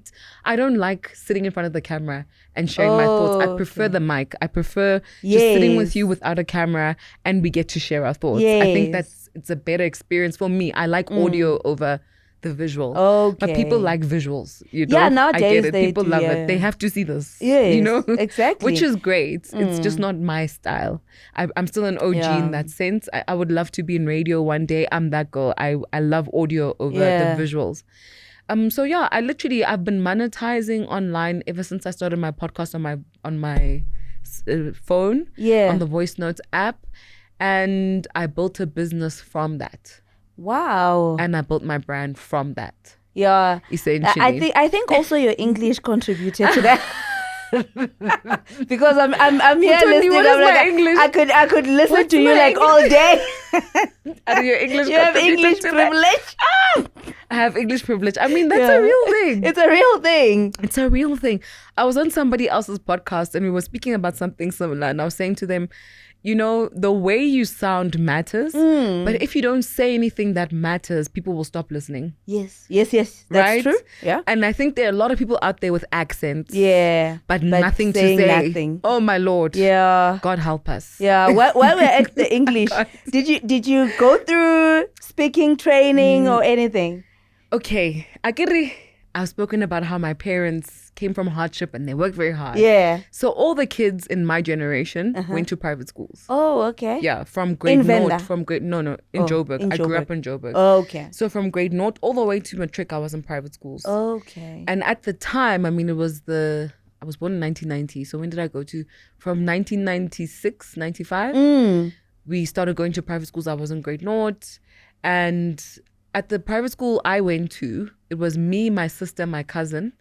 don't like sitting in front of the camera and sharing my thoughts. I prefer the mic. I prefer just sitting with you without a camera and we get to share our thoughts. I think it's a better experience for me. I like audio over the visual. But people like visuals. Nowadays I get it. they people do, love it. They have to see this. Exactly. Which is great. It's just not my style. I'm still an OG in that sense. I would love to be in radio one day. I'm that girl. I love audio over the visuals. I've been monetizing online ever since I started my podcast on my phone, on the voice notes app, and I built a business from that. Wow. And I built my brand from that. Yeah. Essentially. I think also your English contributed to that. Because I'm here Mutondi, listening. I'm like, English? I could listen to you like all day. And your English. You have English privilege. I have English privilege. I mean, that's a real thing. It's a real thing. It's a real thing. I was on somebody else's podcast and we were speaking about something similar, and I was saying to them, the way you sound matters, but if you don't say anything that matters, people will stop listening. Yes. That's right? true. Yeah. And I think there are a lot of people out there with accents. Yeah. But nothing to say. Nothing. Oh my Lord. Yeah. God help us. Yeah. While we're at the English, did you go through speaking training or anything? Okay. I've spoken about how my parents came from hardship and they worked very hard. Yeah. So all the kids in my generation went to private schools. Oh, okay. Yeah, from grade in naught, in Joburg. I grew up in Joburg. Oh, okay. So from grade naught all the way to matric, I was in private schools. Okay. And at the time, I was born in 1990. So when did I go to? From 1996, 95. We started going to private schools. I was in grade naught. And at the private school I went to, it was me, my sister, my cousin,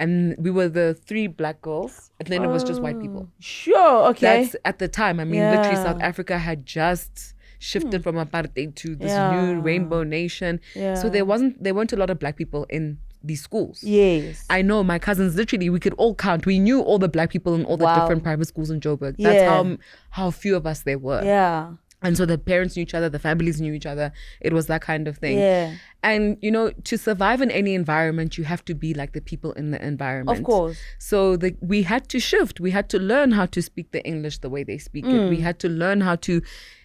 and we were the 3 black girls, and then it was just white people. Sure, okay. That's at the time. Literally South Africa had just shifted from apartheid to this new rainbow nation. Yeah. So there weren't a lot of black people in these schools. Yes. I know my cousins, literally, we could all count. We knew all the black people in all the different private schools in Joburg. That's how few of us there were. Yeah. And so the parents knew each other, the families knew each other. It was that kind of thing. Yeah. And, to survive in any environment, you have to be like the people in the environment. Of course. So we had to shift. We had to learn how to speak the English the way they speak it. We had to learn how to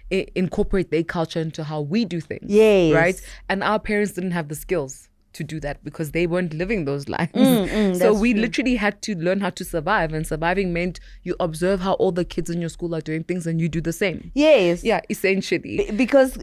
incorporate their culture into how we do things. Yes. Right? And our parents didn't have the skills to do that because they weren't living those lives. So we literally had to learn how to survive, and surviving meant you observe how all the kids in your school are doing things and you do the same. Yes. Yeah, essentially. Because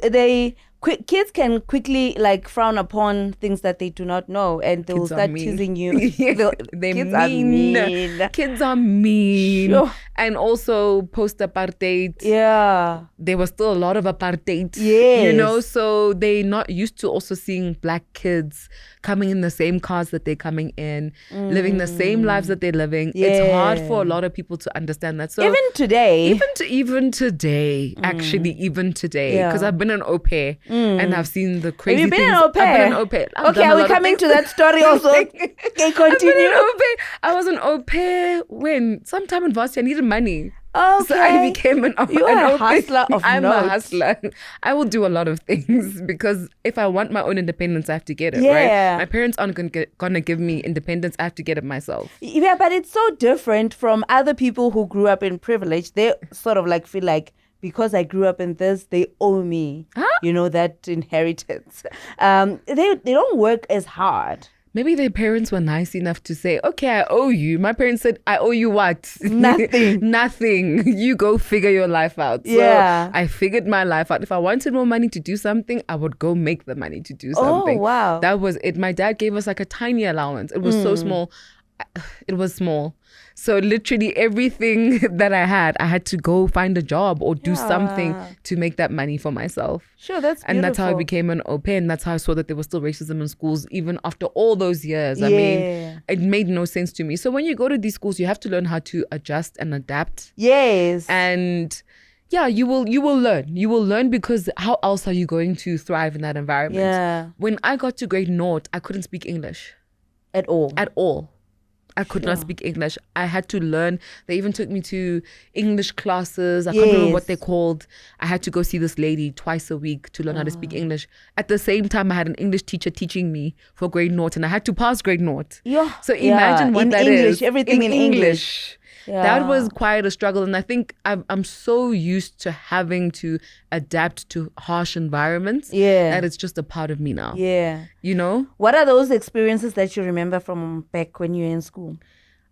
kids can quickly like frown upon things that they do not know, and they will start teasing you. They're Kids mean. are mean. Kids are mean. Sure. And also post-apartheid. Yeah. There was still a lot of apartheid. Yes. You know, so they're not used to also seeing black kids coming in the same cars that they're coming in, living the same lives that they're living. It's hard for a lot of people to understand that. So even today, even today, actually, even today, because I've been an au pair and I've seen the crazy have you been things. an au pair? I've been an au pair. Okay, are we coming to that story also? Okay, continue. I've been an au pair. I was an au pair when sometime in varsity I needed money. Okay. So I became an You are a hustler of I'm note. a hustler. I will do a lot of things because if I want my own independence, I have to get it, Yeah. right? My parents aren't gonna give me independence. I have to get it myself. Yeah, but it's so different from other people who grew up in privilege. They sort of like feel like, because I grew up in this, they owe me, you know, that inheritance. They don't work as hard. Maybe their parents were nice enough to say, okay, I owe you. My parents said, I owe you what? Nothing. Nothing. You go figure your life out. Yeah. So I figured my life out. If I wanted more money to do something, I would go make the money to do something. Oh, wow. That was it. My dad gave us like a tiny allowance. It was so small. It was small. So literally everything that I had to go find a job or do something to make that money for myself. Sure, that's beautiful. And that's how I became an au pair. And that's how I saw that there was still racism in schools, even after all those years. I mean, it made no sense to me. So when you go to these schools, you have to learn how to adjust and adapt. Yes. And yeah, you will learn. You will learn because how else are you going to thrive in that environment? Yeah. When I got to grade 0, I couldn't speak English. At all. I could not speak English. I had to learn. They even took me to English classes. I can't remember what they're called. I had to go see this lady twice a week to learn how to speak English. At the same time, I had an English teacher teaching me for grade 0, and I had to pass grade 0. So imagine what that English, is. everything in English. Yeah. That was quite a struggle. And I think I'm so used to having to adapt to harsh environments that it's just a part of me now. Yeah. You know? What are those experiences that you remember from back when you were in school?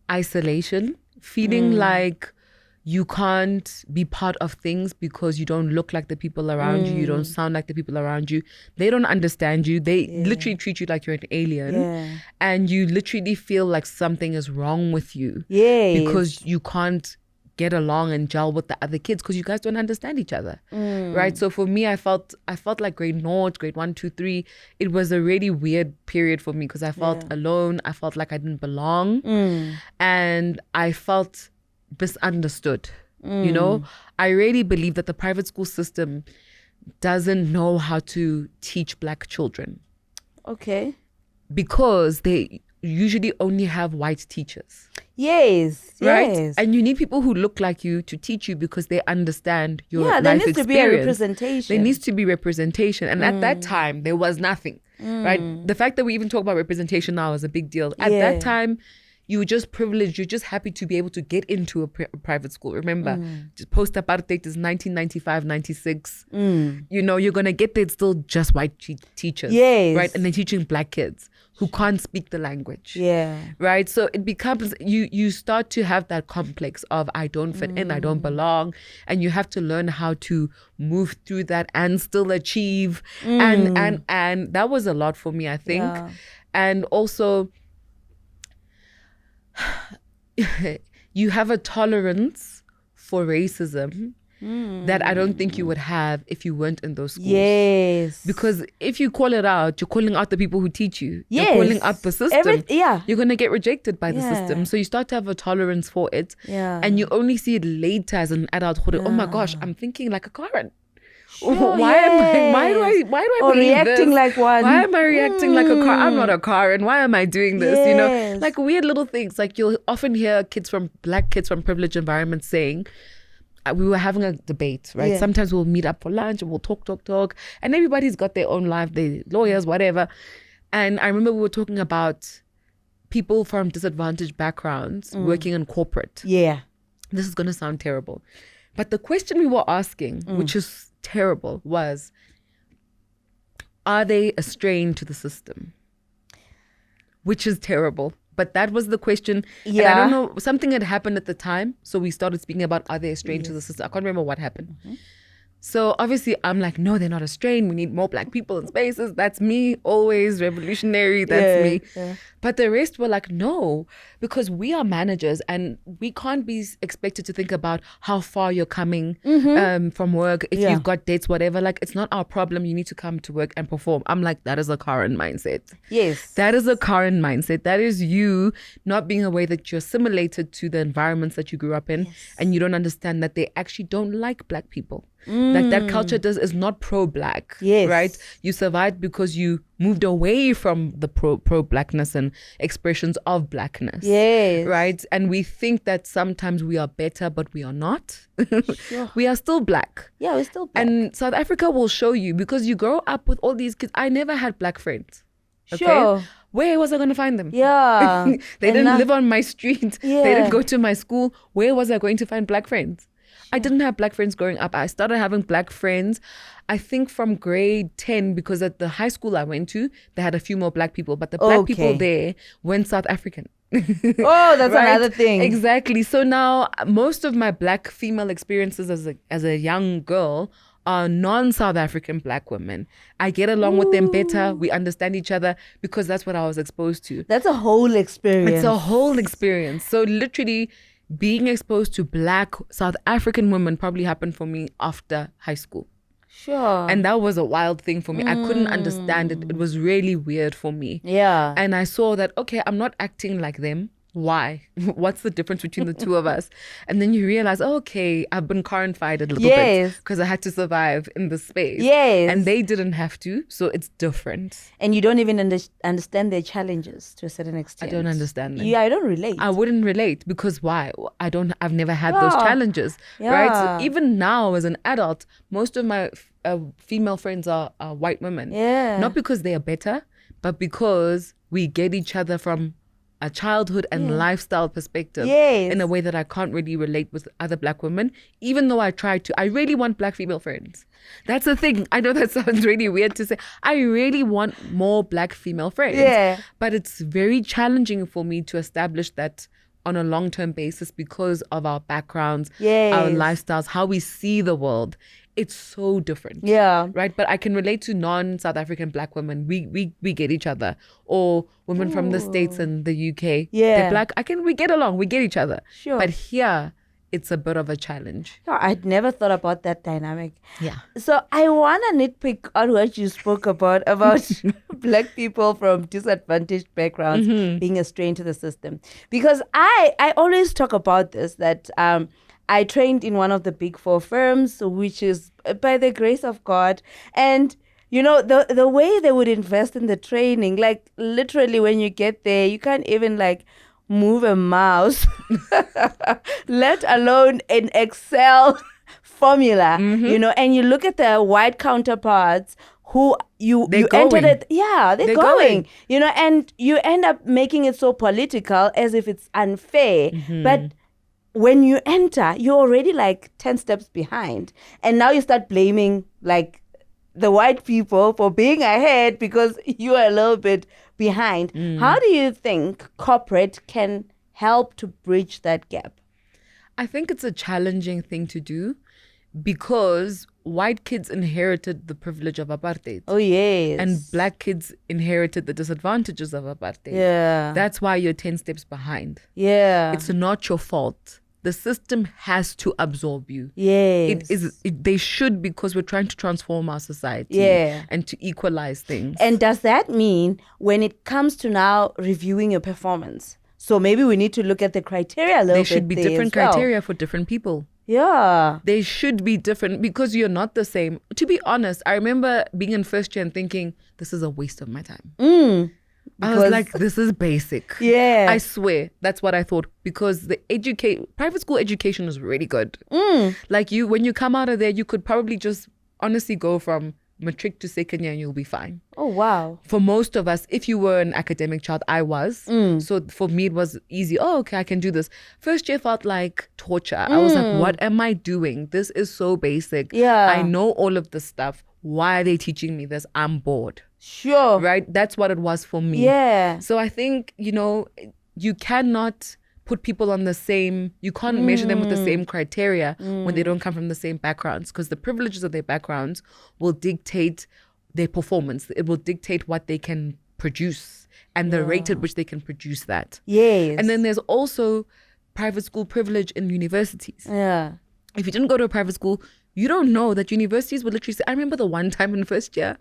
Isolation, feeling like you can't be part of things because you don't look like the people around you. You don't sound like the people around you. They don't understand you. They literally treat you like you're an alien. Yeah. And you literally feel like something is wrong with you. Yes. Because you can't get along and gel with the other kids because you guys don't understand each other. Right? So for me, I felt like grade 0, grade 1, 2, 3, it was a really weird period for me because I felt alone. I felt like I didn't belong. And I felt misunderstood. You know, I really believe that the private school system doesn't know how to teach black children. Okay. Because they usually only have white teachers. Yes. Right? Yes. And you need people who look like you to teach you because they understand your life there needs to be a experience. representation. There needs to be representation. And at that time, there was nothing. Right? The fact that we even talk about representation now is a big deal. At that time, you were just privileged. You're just happy to be able to get into a private school. Remember, just post-apartheid is 1995, 96. You know, you're going to get there still just white teachers. Yes. Right? And they're teaching black kids who can't speak the language. Yeah. Right? So it becomes, you start to have that complex of I don't fit in, I don't belong. And you have to learn how to move through that and still achieve. And that was a lot for me, I think. Yeah. And also, you have a tolerance for racism that I don't think you would have if you weren't in those schools. Yes. Because if you call it out, you're calling out the people who teach you. Yes. You're calling out the system. You're going to get rejected by the system. So you start to have a tolerance for it. Yeah. And you only see it later as an adult. Oh my gosh, I'm thinking like a Karen. Sure, why do I or believe reacting this? like one? Why am I reacting like a car? I'm not a Karen. Why am I doing this? You know, like weird little things. Like you'll often hear black kids from privileged environments saying, we were having a debate, right? Yeah. Sometimes we'll meet up for lunch and we'll talk. And everybody's got their own life, they lawyers, whatever. And I remember we were talking about people from disadvantaged backgrounds working in corporate. Yeah. This is going to sound terrible. But the question we were asking, which is terrible was, are they a strain to the system? Which is terrible. But that was the question. Yeah. And I don't know, something had happened at the time. So we started speaking about, are they a strain to the system? I can't remember what happened. So obviously I'm like, no, they're not a strain. We need more Black people in spaces. That's me, always revolutionary. That's me. Yeah. But the rest were like, no, because we are managers and we can't be expected to think about how far you're coming from work. If you've got dates, whatever, like it's not our problem. You need to come to work and perform. I'm like, that is a current mindset. Yes. That is a current mindset. That is you not being aware that you're assimilated to the environments that you grew up in, and you don't understand that they actually don't like Black people. Like that culture is not pro-Black, right? You survived because you moved away from the pro-Blackness and expressions of Blackness, right? And we think that sometimes we are better, but we are not. We are still Black. Yeah, we're still Black. And South Africa will show you, because you grow up with all these kids. I never had Black friends. Okay? Sure. Where was I going to find them? Yeah. They didn't live on my street. They didn't go to my school. Where was I going to find Black friends? I didn't have Black friends growing up. I started having Black friends, I think from grade 10, because at the high school I went to, they had a few more Black people, but the Black people there weren't South African. Oh, that's right? Another thing. Exactly. So now most of my Black female experiences as a young girl are non-South African Black women. I get along with them better. We understand each other because that's what I was exposed to. That's a whole experience. It's a whole experience. So literally, being exposed to Black South African women probably happened for me after high school. Sure. And that was a wild thing for me. I couldn't understand it. It was really weird for me. Yeah. And I saw that, okay, I'm not acting like them. Why? What's the difference between the two of us? And then you realize, okay, I've been currentified a little bit because I had to survive in this space. Yes. And they didn't have to, so it's different. And you don't even understand their challenges to a certain extent. I don't understand them. Yeah, I don't relate. I wouldn't relate because why? I've never had those challenges, right? So even now as an adult, most of my female friends are white women. Yeah. Not because they are better, but because we get each other from a childhood and lifestyle perspective in a way that I can't really relate with other Black women, even though I try to. I really want Black female friends. That's the thing. I know that sounds really weird to say. I really want more Black female friends. Yeah. But it's very challenging for me to establish that on a long-term basis because of our backgrounds, our lifestyles, how we see the world. It's so different. Yeah. Right? But I can relate to non-South African Black women. We get each other. Or women from the States and the UK. Yeah. They're Black. We get along. We get each other. Sure. But here, it's a bit of a challenge. No, I'd never thought about that dynamic. Yeah. So I want to nitpick on what you spoke about Black people from disadvantaged backgrounds being a strain to the system. Because I always talk about this, that I trained in one of the big 4 firms, which is by the grace of God. And, you know, the way they would invest in the training, like literally when you get there, you can't even like move a mouse, let alone an Excel formula, you know, and you look at the white counterparts who you entered it. Yeah, they're going, you know, and you end up making it so political as if it's unfair. But when you enter, you're already like 10 steps behind. And now you start blaming like the white people for being ahead because you are a little bit behind. How do you think corporate can help to bridge that gap? I think it's a challenging thing to do because white kids inherited the privilege of apartheid. Oh, yes. And Black kids inherited the disadvantages of apartheid. Yeah. That's why you're 10 steps behind. Yeah. It's not your fault. The system has to absorb you. Yes. They should, because we're trying to transform our society and to equalize things. And does that mean when it comes to now reviewing your performance, so maybe we need to look at the criteria a little bit? There should be different criteria for different people. Yeah. They should be different because you're not the same. To be honest, I remember being in first year and thinking, this is a waste of my time. I was like, this is basic. Yeah. I swear, that's what I thought, because the private school education is really good. Like when you come out of there, you could probably just honestly go from matric to second year and you'll be fine. Oh, wow. For most of us, if you were an academic child, I was. So for me, it was easy. Oh, okay, I can do this. First year felt like torture. I was like, what am I doing? This is so basic. Yeah. I know all of this stuff. Why are they teaching me this? I'm bored. Sure. Right? That's what it was for me. Yeah. So I think, you cannot put people on the same, you can't measure them with the same criteria when they don't come from the same backgrounds, because the privileges of their backgrounds will dictate their performance. It will dictate what they can produce and the rate at which they can produce that. Yes. And then there's also private school privilege in universities. Yeah. If you didn't go to a private school, you don't know that universities would literally say, I remember the one time in first year,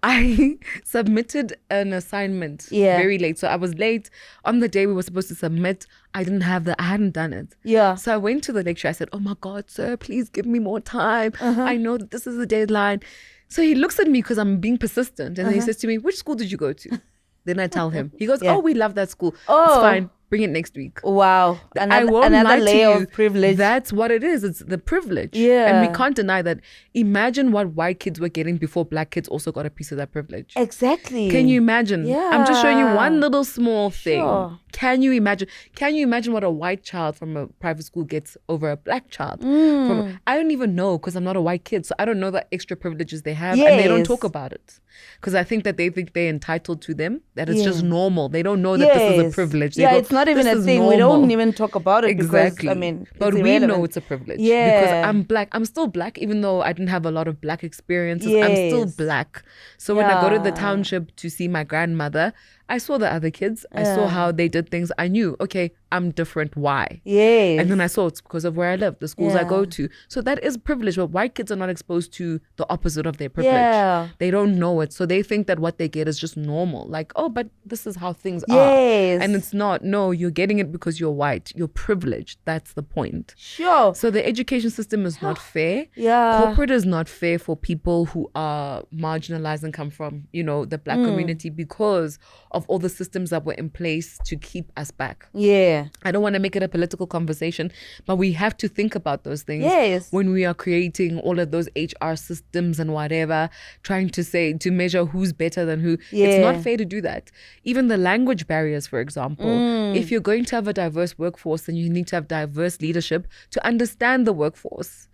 I submitted an assignment very late. So I was late on the day we were supposed to submit. I hadn't done it. Yeah. So I went to the lecturer. I said, oh my God, sir, please give me more time. I know that this is the deadline. So he looks at me because I'm being persistent. And then he says to me, which school did you go to? Then I tell him. He goes, oh, we love that school. It's fine. Bring it next week. Wow. Another layer of privilege. That's what it is. It's the privilege. Yeah. And we can't deny that. Imagine what white kids were getting before black kids also got a piece of that privilege. Exactly. Can you imagine? Yeah. I'm just showing you one little small thing. Sure. Can you imagine? Can you imagine what a white child from a private school gets over a black child? I don't even know, because I'm not a white kid. So I don't know the extra privileges they have. And they don't talk about it. Because I think that they think they're entitled to them. That it's just normal. They don't know that this is a privilege. They go, it's not even a thing. Normal. We don't even talk about it exactly. because, but we know it's a privilege. Yeah. Because I'm black. I'm still black, even though I didn't have a lot of black experiences. I'm still black. So when I go to the township to see my grandmother, I saw the other kids. I saw how they did things. I knew, okay, I'm different. Why? Yes. And then I saw it's because of where I live, the schools I go to. So that is privilege, but white kids are not exposed to the opposite of their privilege. Yeah. They don't know it. So they think that what they get is just normal. Like, oh, but this is how things Yes. are. And it's not. No, you're getting it because you're white. You're privileged. That's the point. Sure. So the education system is not fair. Yeah. Corporate is not fair for people who are marginalized and come from, the black community, because of all the systems that were in place to keep us back. Yeah. I don't want to make it a political conversation, but we have to think about those things when we are creating all of those HR systems and whatever, trying to measure who's better than who. It's not fair to do that. Even the language barriers, for example, if you're going to have a diverse workforce, then you need to have diverse leadership to understand the workforce.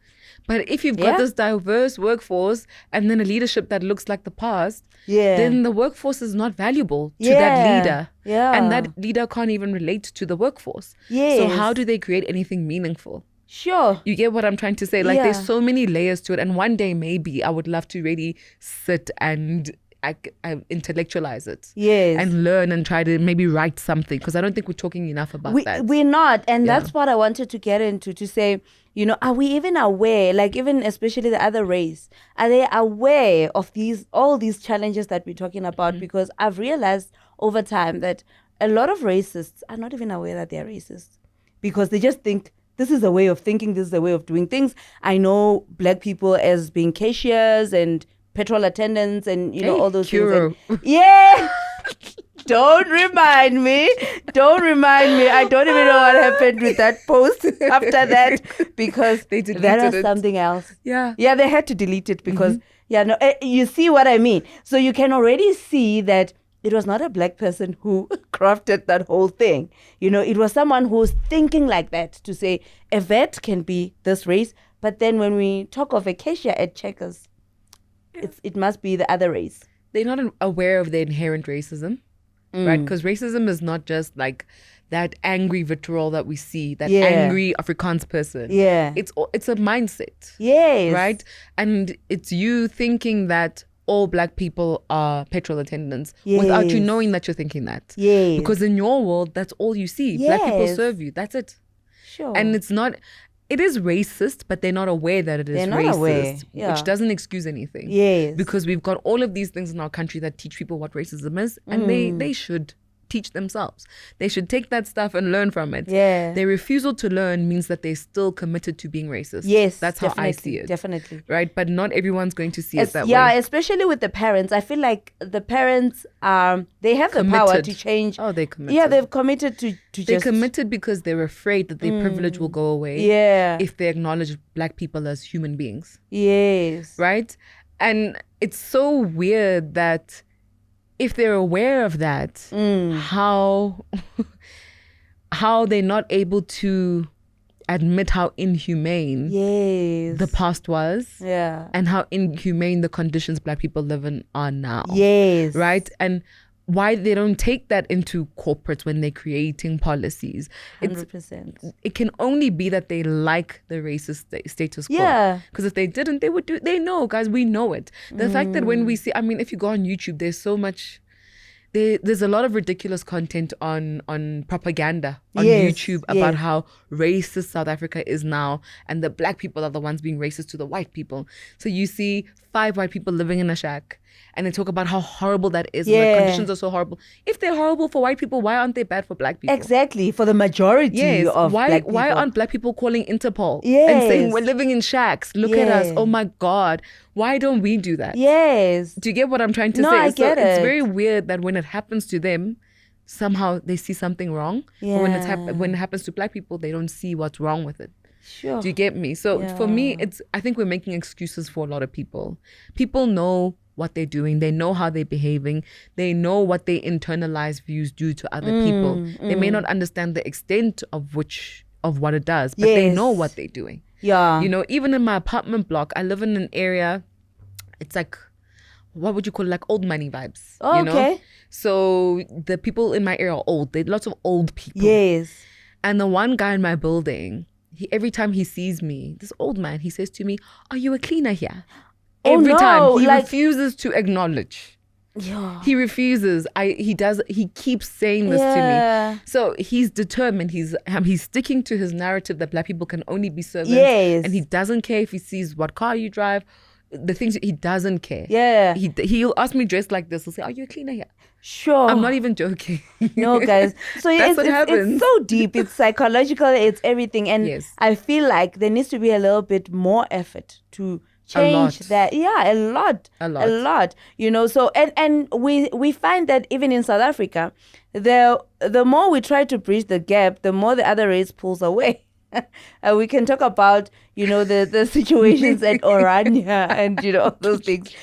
But if you've got this diverse workforce and then a leadership that looks like the past, then the workforce is not valuable to that leader. Yeah. And that leader can't even relate to the workforce. Yes. So how do they create anything meaningful? Sure. You get what I'm trying to say? Like there's so many layers to it. And one day maybe I would love to really sit and I intellectualize it. Yes. And learn and try to maybe write something, because I don't think we're talking enough about that. We're not. And that's what I wanted to get into, to say, are we even aware, like even especially the other race, are they aware of all these challenges that we're talking about? Because I've realized over time that a lot of racists are not even aware that they're racist, because they just think this is a way of thinking, this is a way of doing things. I know black people as being cashiers and petrol attendants and, all those things. And, Don't remind me. I don't even know what happened with that post after that, because that was something else. Yeah, they had to delete it because, you see what I mean? So you can already see that it was not a black person who crafted that whole thing. It was someone who's thinking like that, to say a vet can be this race, but then when we talk of a cashier at Checkers, it must be the other race. They're not aware of the inherent racism. Right? Because racism is not just like that angry vitriol that we see, that angry Afrikaans person. Yeah. It's a mindset. Yes. Right? And it's you thinking that all black people are petrol attendants without you knowing that you're thinking that. Yes. Because in your world, that's all you see. Black people serve you. That's it. Sure. And it is racist, but they're not aware that it is racist, which doesn't excuse anything. Yes. Because we've got all of these things in our country that teach people what racism is, and they should teach themselves. They should take that stuff and learn from it. Yeah. Their refusal to learn means that they're still committed to being racist. Yes. That's how I see it. Definitely. Right? But not everyone's going to see it that way. Yeah, especially with the parents. I feel like the parents they have the power to change. Oh, they're committed. Yeah, they've committed to they're committed because they're afraid that their privilege will go away if they acknowledge black people as human beings. Yes. Right? And it's so weird that if they're aware of that, how they're not able to admit how inhumane the past was, and how inhumane the conditions Black people live in are now. Right? And why they don't take that into corporates when they're creating policies. 100%. It can only be that they like the racist status quo. Yeah. Because if they didn't, they know, guys, we know it. The fact that when we see, I mean, if you go on YouTube, there's so much, there's a lot of ridiculous content on propaganda on YouTube about how racist South Africa is now, and the Black people are the ones being racist to the white people. So you see 5 white people living in a shack, and they talk about how horrible that is, and the conditions are so horrible. If they're horrible for white people, why aren't they bad for Black people? Exactly, for the majority of Black people. Why aren't Black people calling Interpol and saying we're living in shacks? Look at us. Oh my God. Why don't we do that? Yes. Do you get what I'm trying to say? I get it. It's very weird that when it happens to them, somehow they see something wrong. But when it happens to Black people, they don't see what's wrong with it. Sure. Do you get me? So for me, I think we're making excuses for a lot of people. People know what they're doing. They know how they're behaving. They know what their internalized views do to other people. They may not understand the extent of what it does, but they know what they're doing. Yeah. You know, even in my apartment block, I live in an area, it's like, what would you call it? Like old money vibes. Oh, you know? okay. So the people in my area are old. There are lots of old people. Yes. And the one guy in my building, every time he sees me, this old man, he says to me, "Are you a cleaner here?" Every time. He refuses to acknowledge. Yeah. He refuses. He keeps saying this to me. So he's determined. He's sticking to his narrative that Black people can only be servants. Yes. And he doesn't care if he sees what car you drive. The things, he doesn't care. Yeah. He'll ask me dressed like this. He'll say, "Are you a cleaner here?" Sure. I'm not even joking. No, guys. So it's so deep. It's psychological. It's everything. And I feel like there needs to be a little bit more effort to change that. Yeah, a lot. You know, so and we find that even in South Africa, the more we try to bridge the gap, the more the other race pulls away. We can talk about, you know, the situations at Orania and, you know, those things.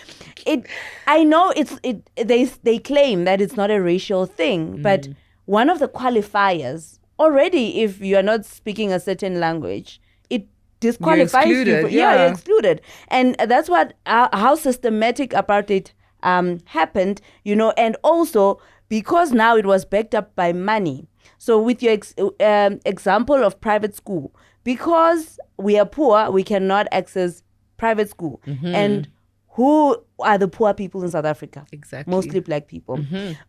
I know they claim that it's not a racial thing, but one of the qualifiers already, if you are not speaking a certain language, it disqualifies you. You're excluded. And that's what how systematic apartheid happened, you know, and also because now it was backed up by money. So with your example of private school, because we are poor, we cannot access private school. And who are the poor people in South Africa? Exactly. Mostly Black people.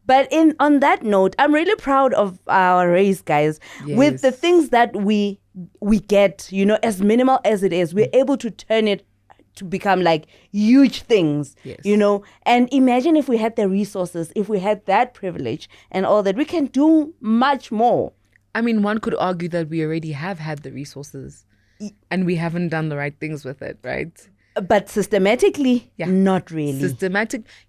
But on that note, I'm really proud of our race, guys. With the things that we get, you know, as minimal as it is, we're able to turn it to become like huge things, you know. And imagine if we had the resources, if we had that privilege and all that, we can do much more. I mean, one could argue that we already have had the resources and we haven't done the right things with it, right? But systematically, not really.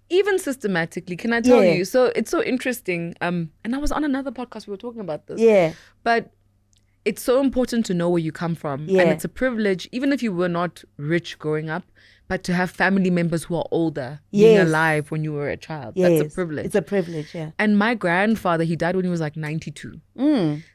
Even systematically, can I tell you? So it's so interesting. And I was on another podcast, we were talking about this. Yeah. But it's so important to know where you come from. And it's a privilege, even if you were not rich growing up, but to have family members who are older, being alive when you were a child. That's a privilege. It's a privilege, yeah. And my grandfather, he died when he was like 92.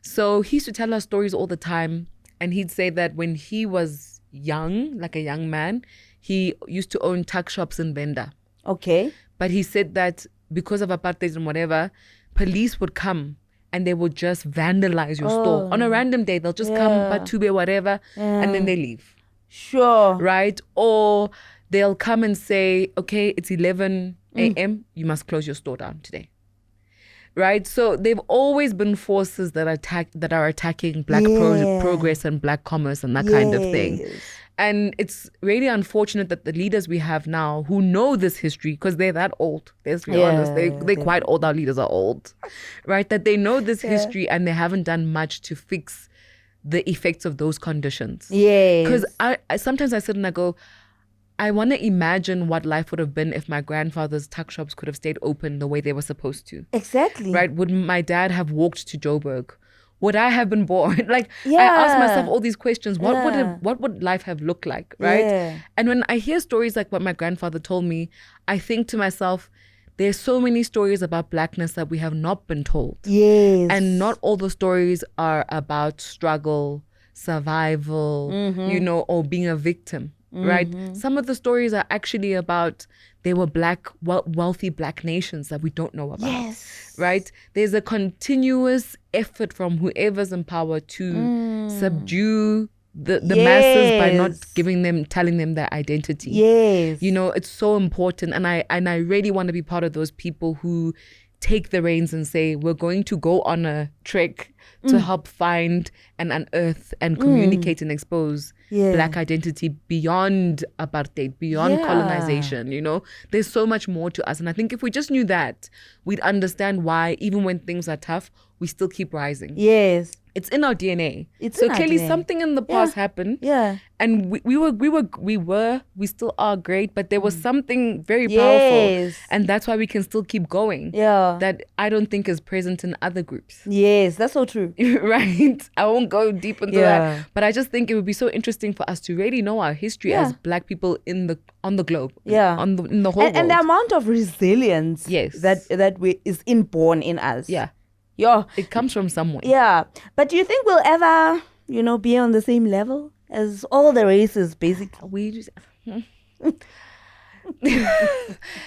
So he used to tell us stories all the time. And he'd say that when he was young, like a young man, he used to own tuck shops in Venda. Okay. But he said that because of apartheid and whatever, police would come and they would just vandalize your store. On a random day, they'll just come, Batube, whatever, and then they leave. Sure. Right? Or they'll come and say, okay, it's 11 a.m., you must close your store down today. Right? So they've always been forces that are attacking Black progress and Black commerce and that kind of thing. And it's really unfortunate that the leaders we have now who know this history, because they're that old, let's be honest, they're quite old, our leaders are old, right? That they know this history and they haven't done much to fix the effects of those conditions. Because I sometimes I sit and I go, I want to imagine what life would have been if my grandfather's tuck shops could have stayed open the way they were supposed to. Exactly. Right? Would my dad have walked to Joburg? would I have been born? Like, I ask myself all these questions. What would life have looked like, right? Yeah. And when I hear stories like what my grandfather told me, I think to myself, there's so many stories about blackness that we have not been told. Yes. And not all the stories are about struggle, survival, or being a victim, right? Some of the stories are actually about there were wealthy black nations that we don't know about. Yes. Right? There's a continuous effort from whoever's in power to subdue the masses by not telling them their identity. Yes. It's so important. And I really want to be part of those people who take the reins and say, we're going to go on a trek to help find and unearth and communicate and expose black identity beyond apartheid, beyond colonization. There's so much more to us. And I think if we just knew that, we'd understand why even when things are tough, we still keep rising. Yes. It's in our DNA. It's so in our clearly DNA. something in the past happened. Yeah. And we still are great, but there was something very powerful. And that's why we can still keep going. Yeah. That I don't think is present in other groups. Yes, that's so true. Right? I won't go deep into that. But I just think it would be so interesting for us to really know our history as black people on the globe. Yeah. In the whole world. And the amount of resilience that is inborn in us. Yeah. Yeah. It comes from somewhere. Yeah. But do you think we'll ever, be on the same level as all the races, basically? We just... The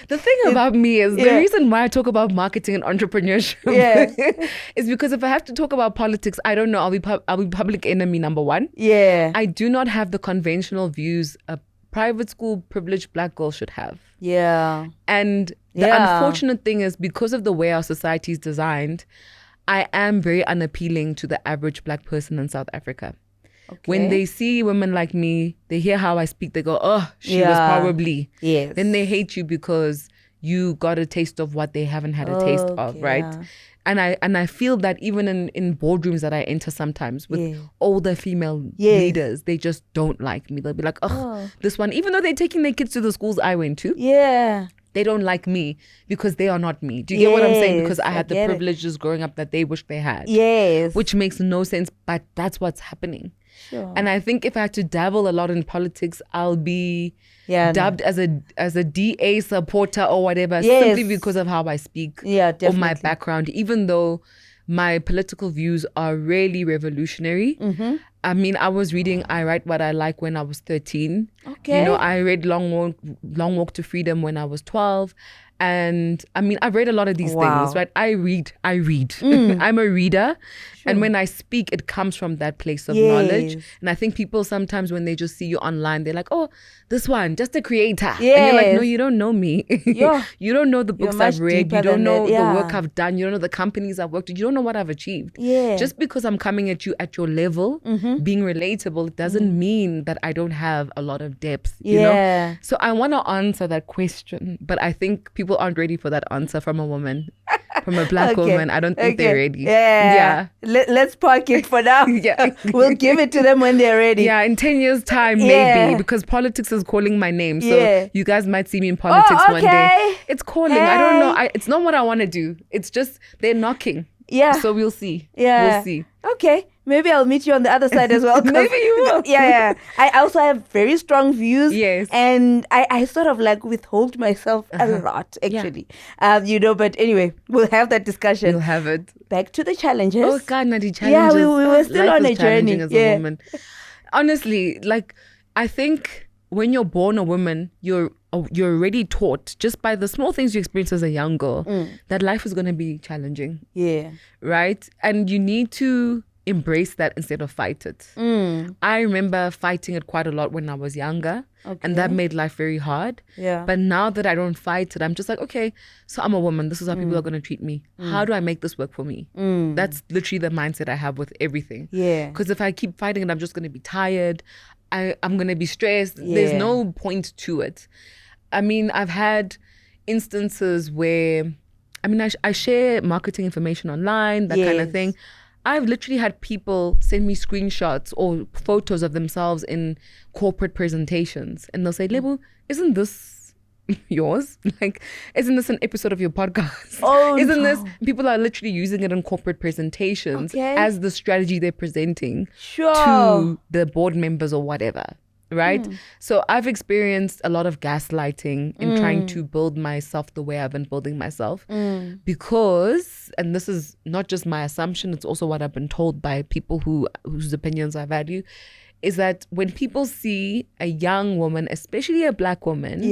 thing about me is the reason why I talk about marketing and entrepreneurship is because if I have to talk about politics, I don't know, I'll be public enemy number one. Yeah. I do not have the conventional views a private school privileged black girl should have. Yeah. And the unfortunate thing is because of the way our society is designed, I am very unappealing to the average black person in South Africa. Okay. When they see women like me, they hear how I speak, they go, oh, she was probably. Yes. Then they hate you because you got a taste of what they haven't had a taste of, right? And I feel that even in boardrooms that I enter sometimes with older female leaders, they just don't like me. They'll be like, oh, this one, even though they're taking their kids to the schools I went to. Yeah. They don't like me because they are not me. Do you get what I'm saying? Because I had the privileges growing up that they wish they had. Yes. Which makes no sense, but that's what's happening. Sure. And I think if I had to dabble a lot in politics, I'll be dubbed as a DA supporter or whatever, simply because of how I speak or my background, even though my political views are really revolutionary. I mean, I was reading I Write What I Like when I was 13. Okay. I read Long Walk to Freedom when I was 12. And I mean, I've read a lot of these things, right? I read. I'm a reader. Sure. And when I speak, it comes from that place of knowledge. And I think people sometimes when they just see you online, they're like, oh, this one, just a creator. Yes. And you're like, no, you don't know me. You don't know the books I've read. You don't know the work I've done. You don't know the companies I've worked with. You don't know what I've achieved. Yeah. Just because I'm coming at you at your level, being relatable, it doesn't mean that I don't have a lot of depth, you know? So I want to answer that question, but I think people aren't ready for that answer from a woman, from a black woman. I don't think they're ready. Yeah. Let's park it for now. We'll give it to them when they're ready. Yeah, in 10 years' time, maybe, because politics is calling my name. So you guys might see me in politics one day. It's calling. I don't know. It's not what I want to do. It's just they're knocking. Yeah. So we'll see. Yeah. We'll see. Okay. Maybe I'll meet you on the other side as well. Maybe you will. Yeah. I also have very strong views. Yes. And I sort of like withhold myself a lot, actually. But anyway, we'll have that discussion. We'll have it. Back to the challenges. Oh, God, Nadi, challenges. Yeah, we were still on a journey. As a woman. Honestly, I think when you're born a woman, you're already taught just by the small things you experience as a young girl that life is going to be challenging. Yeah. Right? And you need to embrace that instead of fight it. I remember fighting it quite a lot when I was younger, and that made life very hard. Yeah. But now that I don't fight it, I'm just like, okay, so I'm a woman. This is how people are going to treat me. How do I make this work for me? That's literally the mindset I have with everything. Yeah. Because if I keep fighting it, I'm just going to be tired. I'm going to be stressed. Yeah. There's no point to it. I mean, I've had instances where, I share marketing information online, that kind of thing. I've literally had people send me screenshots or photos of themselves in corporate presentations. And they'll say, Lebo, isn't this yours? Like, isn't this an episode of your podcast? Oh, isn't no. this, people are literally using it in corporate presentations as the strategy they're presenting to the board members or whatever. Right? So I've experienced a lot of gaslighting in trying to build myself the way I've been building myself because, and this is not just my assumption, it's also what I've been told by people whose opinions I value, is that when people see a young woman, especially a Black woman,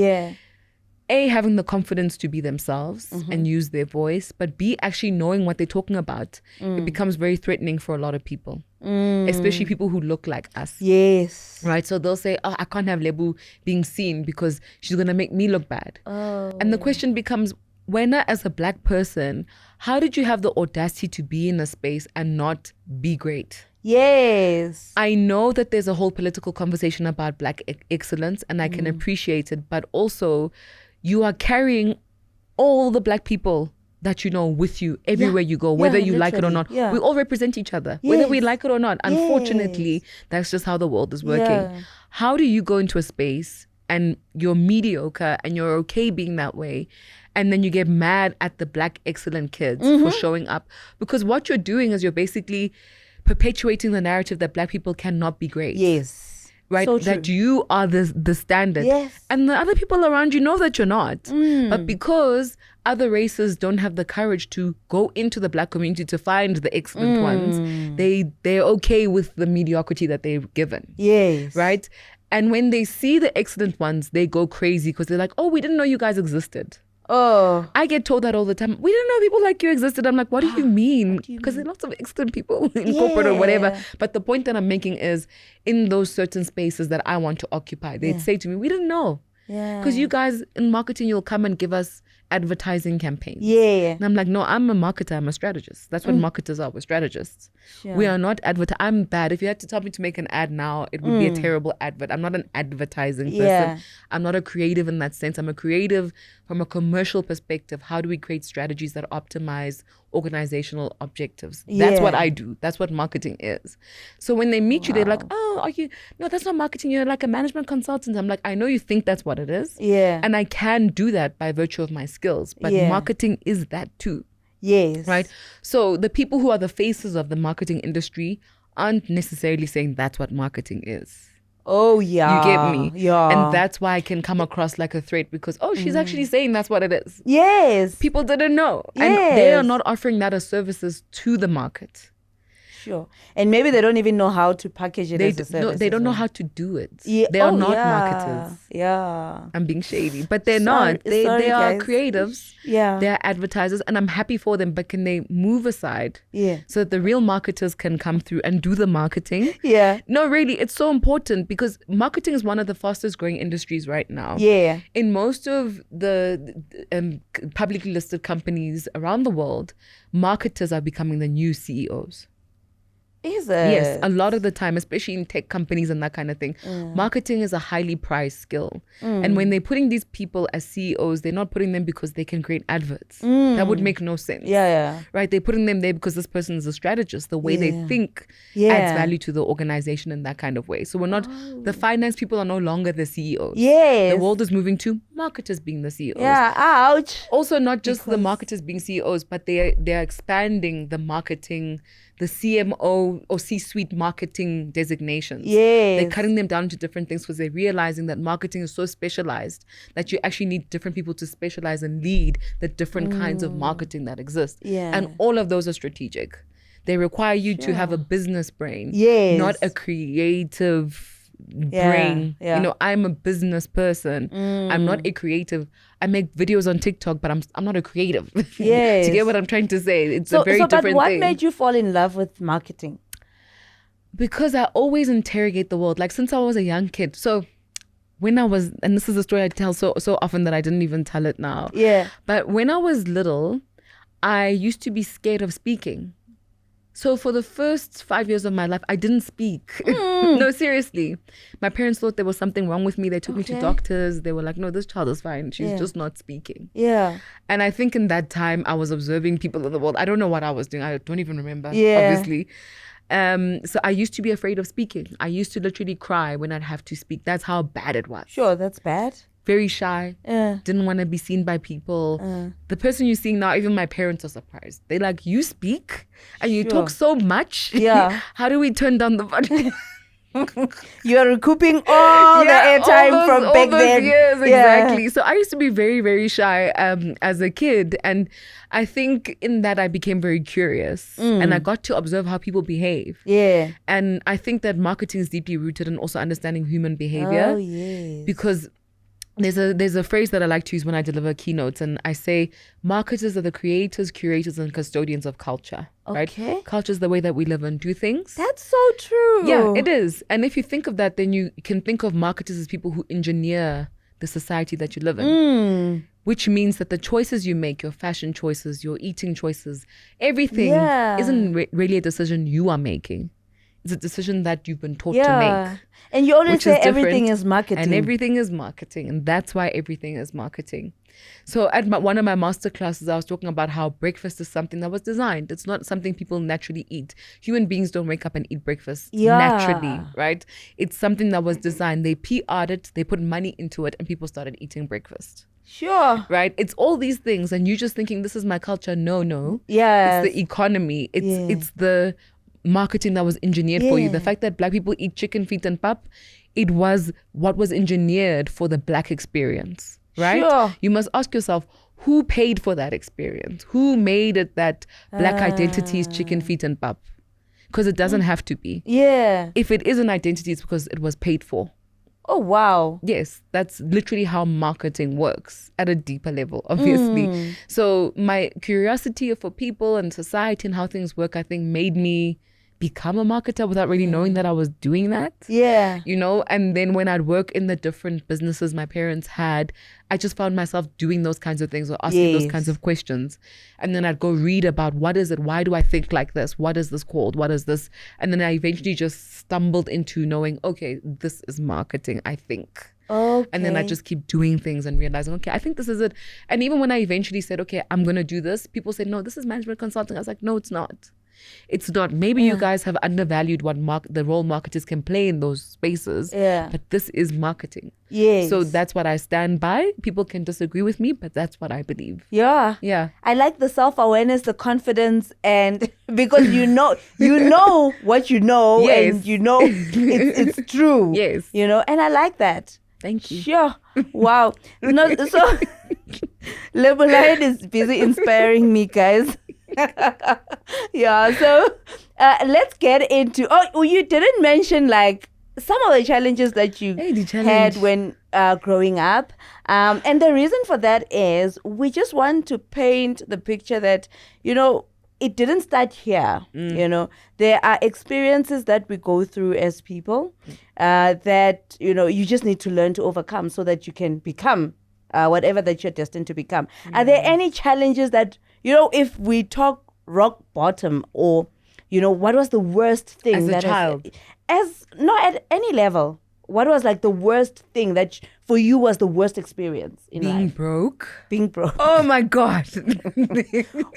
A, having the confidence to be themselves and use their voice, but B, actually knowing what they're talking about, it becomes very threatening for a lot of people. Especially people who look like us. Yes. Right? So they'll say, oh, I can't have Lebo being seen because she's going to make me look bad. Oh. And the question becomes, Wena, as a Black person, how did you have the audacity to be in a space and not be great? Yes. I know that there's a whole political conversation about Black excellence and I can appreciate it, but also you are carrying all the Black people that you know with you everywhere you go, whether you like it or not. We all represent each other, whether we like it or not. Unfortunately, that's just how the world is working. How do you go into a space and you're mediocre and you're okay being that way, and then you get mad at the Black excellent kids for showing up? Because what you're doing is you're basically perpetuating the narrative that Black people cannot be great. Yes. Right? So that you are the standard. Yes. And the other people around you know that you're not. But because other races don't have the courage to go into the Black community to find the excellent ones, they're okay with the mediocrity that they've given. Yes. Right? And when they see the excellent ones, they go crazy because they're like, oh, we didn't know you guys existed. Oh. I get told that all the time. We didn't know people like you existed. I'm like, what do you mean? Because there are lots of excellent people in corporate or whatever. But the point that I'm making is, in those certain spaces that I want to occupy, they'd say to me, we didn't know. Because you guys in marketing, you'll come and give us advertising campaigns. And I'm like, no, I'm a marketer. I'm a strategist. That's what marketers are. We're strategists. We are not I'm bad. If you had to tell me to make an ad now, it would be a terrible advert. I'm not an advertising person. I'm not a creative in that sense. I'm a creative from a commercial perspective. How do we create strategies that optimize organizational objectives? That's what I do. That's what marketing is. So when they meet you, they're like, oh, are you, no, that's not marketing. You're like a management consultant. I'm like, I know you think that's what it is. And I can do that by virtue of my skills, but marketing is that too. Right? So the people who are the faces of the marketing industry aren't necessarily saying that's what marketing is. Oh, yeah. You get me? Yeah. And that's why I can come across like a threat because, oh, she's actually saying that's what it is. Yes. People didn't know. And they are not offering that as services to the market. Sure. And maybe they don't even know how to package it as a service. No, they don't know how to do it. They are not marketers. I'm being shady. But they're not. They are creatives. They're advertisers. And I'm happy for them. But can they move aside so that the real marketers can come through and do the marketing? No, really, it's so important because marketing is one of the fastest growing industries right now. In most of the publicly listed companies around the world, marketers are becoming the new CEOs. Is it? Yes, a lot of the time, especially in tech companies and that kind of thing. Marketing is a highly prized skill. And when they're putting these people as CEOs, they're not putting them because they can create adverts. That would make no sense. Right? They're putting them there because this person is a strategist. The way they think adds value to the organization in that kind of way. So we're not, the finance people are no longer the CEOs. The world is moving to marketers being the CEOs. Ouch. Also, not just the marketers being CEOs, but they're expanding the marketing, the CMO or C-suite marketing designations. They're cutting them down to different things because they're realizing that marketing is so specialized that you actually need different people to specialize and lead the different kinds of marketing that exist. And all of those are strategic. They require you to have a business brain, not a creative brain. You know, I'm a business person. I'm not a creative. I make videos on TikTok, but I'm not a creative. Do you get what I'm trying to say? It's a very different thing. But what made you fall in love with marketing? Because I always interrogate the world. Like since I was a young kid. So when I was, and this is a story I tell so often that I didn't even tell it now. But when I was little, I used to be scared of speaking. So for the first 5 years of my life, I didn't speak. No, seriously. My parents thought there was something wrong with me. They took me to doctors. They were like, no, this child is fine. She's just not speaking. And I think in that time, I was observing people in the world. I don't know what I was doing. I don't even remember, obviously. So I used to be afraid of speaking. I used to literally cry when I'd have to speak. That's how bad it was. Sure, that's bad. very shy, didn't want to be seen by people. The person you're seeing now, even my parents are surprised. They're like, you speak and you talk so much. Yeah. How do we turn down the volume? You're recouping all the airtime from all back those then. years, exactly. So I used to be very, very shy as a kid. And I think in that I became very curious and I got to observe how people behave. Yeah. And I think that marketing is deeply rooted in also understanding human behavior. Oh, yes. Because there's a phrase that I like to use when I deliver keynotes, and I say marketers are the creators, curators, and custodians of culture. Okay. Right? Culture is the way that we live and do things. That's so true. Yeah, it is. And if you think of that, then you can think of marketers as people who engineer the society that you live in. Which means that the choices you make, your fashion choices, your eating choices, everything isn't really a decision you are making. It's a decision that you've been taught to make. And you always say everything is marketing. And everything is marketing. And that's why everything is marketing. So at one of my master classes, I was talking about how breakfast is something that was designed. It's not something people naturally eat. Human beings don't wake up and eat breakfast naturally, right? It's something that was designed. They PR'd it, they put money into it, and people started eating breakfast. Sure. Right? It's all these things. And you're just thinking, this is my culture. No. Yes. It's the economy. It's the marketing that was engineered for you. The fact that Black people eat chicken feet and pap, it was what was engineered for the Black experience, right? Sure. You must ask yourself, who paid for that experience? Who made it that Black identity is chicken feet and pap? Because it doesn't have to be. Yeah. If it is an identity, it's because it was paid for. Oh, wow. Yes, that's literally how marketing works at a deeper level, obviously. So my curiosity for people and society and how things work, I think, made me become a marketer without really knowing that I was doing that. Yeah. You know, and then when I'd work in the different businesses my parents had, I just found myself doing those kinds of things or asking those kinds of questions. And then I'd go read about what is it? Why do I think like this? What is this called? What is this? And then I eventually just stumbled into knowing, okay, this is marketing, I think. Okay. And then I just keep doing things and realizing, okay, I think this is it. And even when I eventually said, okay, I'm going to do this, people said, no, this is management consulting. I was like, no, it's not. It's not. Maybe you guys have undervalued what the role marketers can play in those spaces. Yeah. But this is marketing. Yes. So that's what I stand by. People can disagree with me, but that's what I believe. Yeah. Yeah. I like the self-awareness, the confidence, and because you know what you know, and you know it's true. Yes. You know, and I like that. Thank you. Sure. Wow. No, so Lebo Lion is busy inspiring me, guys. Yeah. So let's get into. Oh, you didn't mention like some of the challenges that you had when growing up. And the reason for that is we just want to paint the picture that, you know, it didn't start here. You know, there are experiences that we go through as people that, you know, you just need to learn to overcome so that you can become whatever that you're destined to become. Are there any challenges that, you know, if we talk rock bottom, or, you know, what was the worst thing as that a child? At any level, what was like the worst thing that for you was the worst experience in Being life? broke. Being broke. Oh my God. That's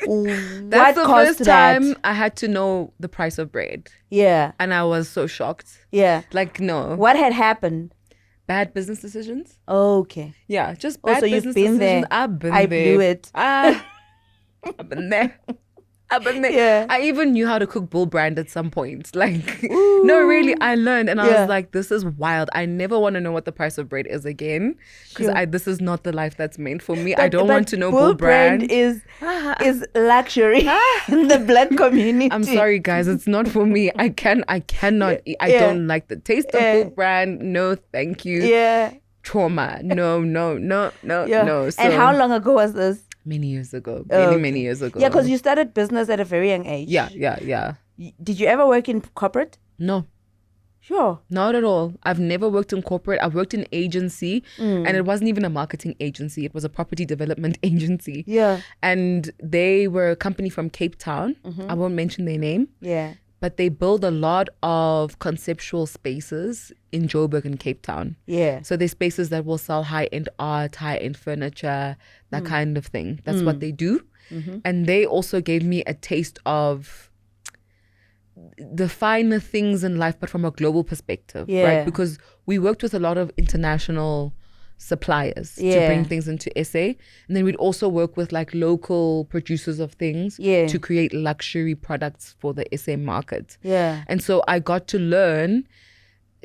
What the caused first that? time I had to know the price of bread. Yeah. And I was so shocked. Yeah. Like, no. What had happened? Bad business decisions. Okay. Yeah, just bad Also, business you've been decisions. there. I've been I there. blew it. I've been there. I've been there. Yeah. I even knew how to cook bull brand at some point. Like, no, really, I learned. And I was like, this is wild. I never want to know what the price of bread is again. Because this is not the life that's meant for me. I don't want to know bull brand. is luxury in the Black community. I'm sorry, guys. It's not for me. I cannot eat. I don't like the taste of bull brand. No, thank you. Yeah. Trauma. No. Yeah. So, And how long ago was this? many years ago. Many years ago. Yeah, because you started business at a very young age. Yeah. Did you ever work in corporate? No. Sure. Not at all. I've never worked in corporate. I've worked in agency, and it wasn't even a marketing agency. It was a property development agency. Yeah. And they were a company from Cape Town. I won't mention their name. Yeah. But they build a lot of conceptual spaces in Joburg and Cape Town. Yeah. So they're spaces that will sell high-end art, high-end furniture, that kind of thing. That's what they do. And they also gave me a taste of the finer things in life, but from a global perspective, right? Because we worked with a lot of international suppliers to Yeah. bring things into SA. And then we'd also work with like local producers of things Yeah. to create luxury products for the SA market. Yeah. And so I got to learn,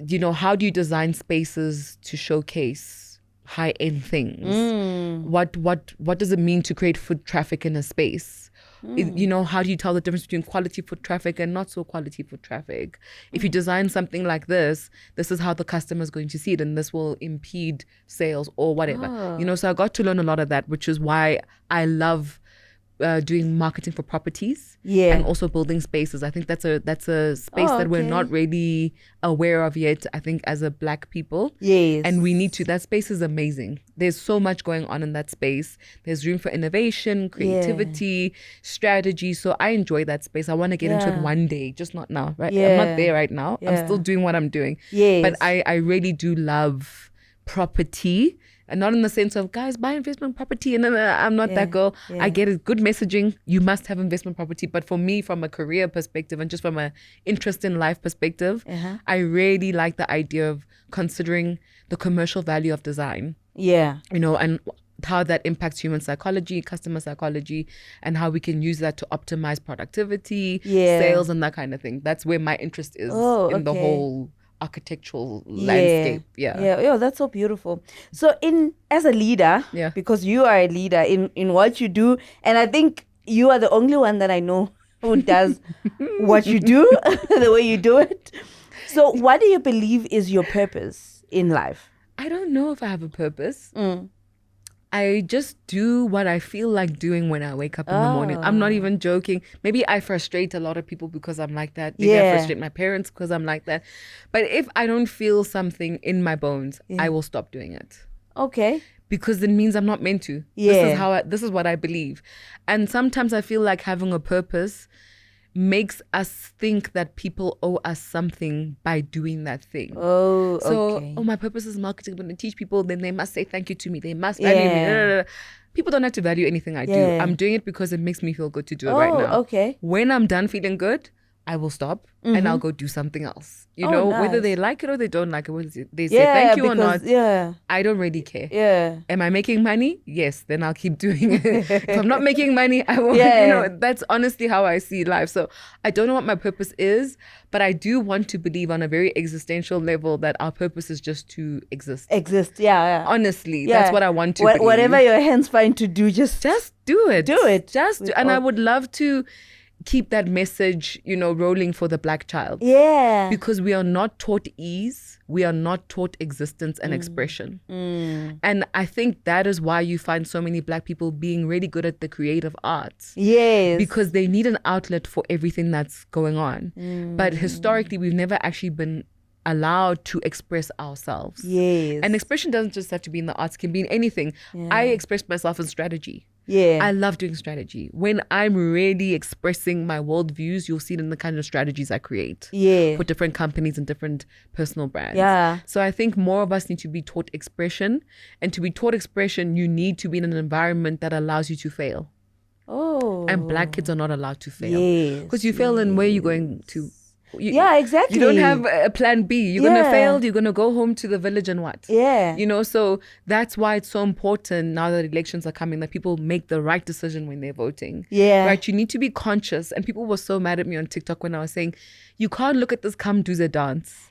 you know, how do you design spaces to showcase high-end things? What does it mean to create foot traffic in a space? You know, how do you tell the difference between quality foot traffic and not so quality foot traffic? If you design something like this is how the customer is going to see it, and this will impede sales or whatever. You know, so I got to learn a lot of that, which is why I love doing marketing for properties and also building spaces. I think that's a space that we're not really aware of yet, I think, as a Black people. Yes. And we need to. That space is amazing. There's so much going on in that space. There's room for innovation, creativity, strategy. So I enjoy that space. I want to get into it one day, just not now, right? I'm not there right now. I'm still doing what I'm doing. Yes. But I really do love property. And not in the sense of, guys, buy investment property. And I'm not that girl. I get it. Good messaging. You must have investment property. But for me, from a career perspective and just from an interest in life perspective, I really like the idea of considering the commercial value of design. Yeah. You know, and how that impacts human psychology, customer psychology, and how we can use that to optimize productivity, sales, and that kind of thing. That's where my interest is in the whole architectural landscape. Yeah, that's so beautiful. So as a leader, because you are a leader in what you do, and I think you are the only one that I know who does what you do the way you do it. So what do you believe is your purpose in life? I don't know if I have a purpose. I just do what I feel like doing when I wake up in the morning. I'm not even joking. Maybe I frustrate a lot of people because I'm like that. Maybe I frustrate my parents because I'm like that. But if I don't feel something in my bones, I will stop doing it. Okay. Because it means I'm not meant to. This is what I believe. And sometimes I feel like having a purpose makes us think that people owe us something by doing that thing. My purpose is marketing. I'm going to teach people, then they must say thank you to me. They must value me. People don't have to value anything I do. I'm doing it because it makes me feel good to do it right now. When I'm done feeling good, I will stop and I'll go do something else. You know, whether they like it or they don't like it, whether they say thank you or not, I don't really care. Am I making money? Yes, then I'll keep doing it. If I'm not making money, I won't. You know, that's honestly how I see life. So I don't know what my purpose is, but I do want to believe on a very existential level that our purpose is just to exist. Honestly, that's what I want to believe. Whatever your hands find to do, just do it. And I would love to keep that message, you know, rolling for the Black child. Because we are not taught ease. We are not taught existence and expression. And I think that is why you find so many Black people being really good at the creative arts. Because they need an outlet for everything that's going on. But historically, we've never actually been allowed to express ourselves. And expression doesn't just have to be in the arts, it can be in anything. I express myself in strategy. I love doing strategy. When I'm really expressing my worldviews, you'll see it in the kind of strategies I create for different companies and different personal brands. So I think more of us need to be taught expression. And to be taught expression, you need to be in an environment that allows you to fail. And Black kids are not allowed to fail. Because you fail, and where are you going to? Exactly. You don't have a plan B. You're going to fail. You're going to go home to the village and what? You know, so that's why it's so important now that elections are coming that people make the right decision when they're voting. Right? You need to be conscious. And people were so mad at me on TikTok when I was saying, you can't look at this come do the dance.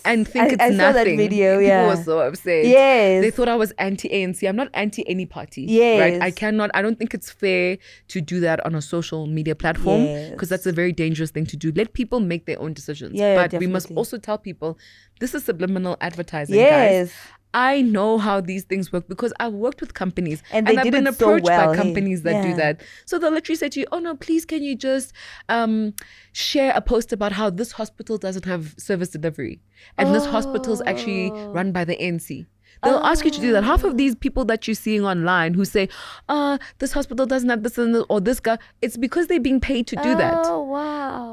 And think it's nothing. I saw that video, People were so upset. They thought I was anti-ANC. I'm not anti any party. Right? I don't think it's fair to do that on a social media platform because that's a very dangerous thing to do. Let people make their own decisions. But definitely. We must also tell people this is subliminal advertising, guys. I know how these things work because I've worked with companies and I've been approached by companies that do that. So they'll literally say to you, oh no, please can you just share a post about how this hospital doesn't have service delivery and this hospital is actually run by the ANC. They'll ask you to do that. Half of these people that you're seeing online who say, this hospital doesn't have this or this guy, it's because they're being paid to do that.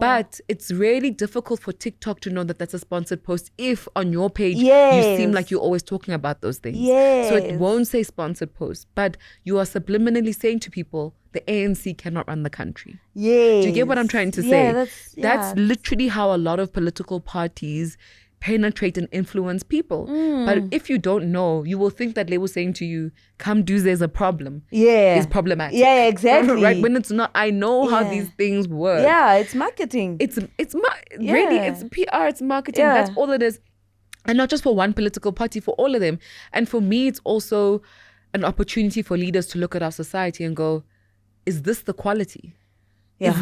But it's really difficult for TikTok to know that that's a sponsored post if on your page you seem like you're always talking about those things. So it won't say sponsored post, but you are subliminally saying to people, the ANC cannot run the country. Do you get what I'm trying to say? That's literally how a lot of political parties penetrate and influence people. But if you don't know, you will think that Lebo saying to you, come do, there's a problem. Yeah. Is problematic. Yeah, exactly. Right? When it's not, I know how these things work. Yeah, it's marketing. Really, it's PR, it's marketing. Yeah. That's all it is. And not just for one political party, for all of them. And for me, it's also an opportunity for leaders to look at our society and go, is this the quality? Yeah.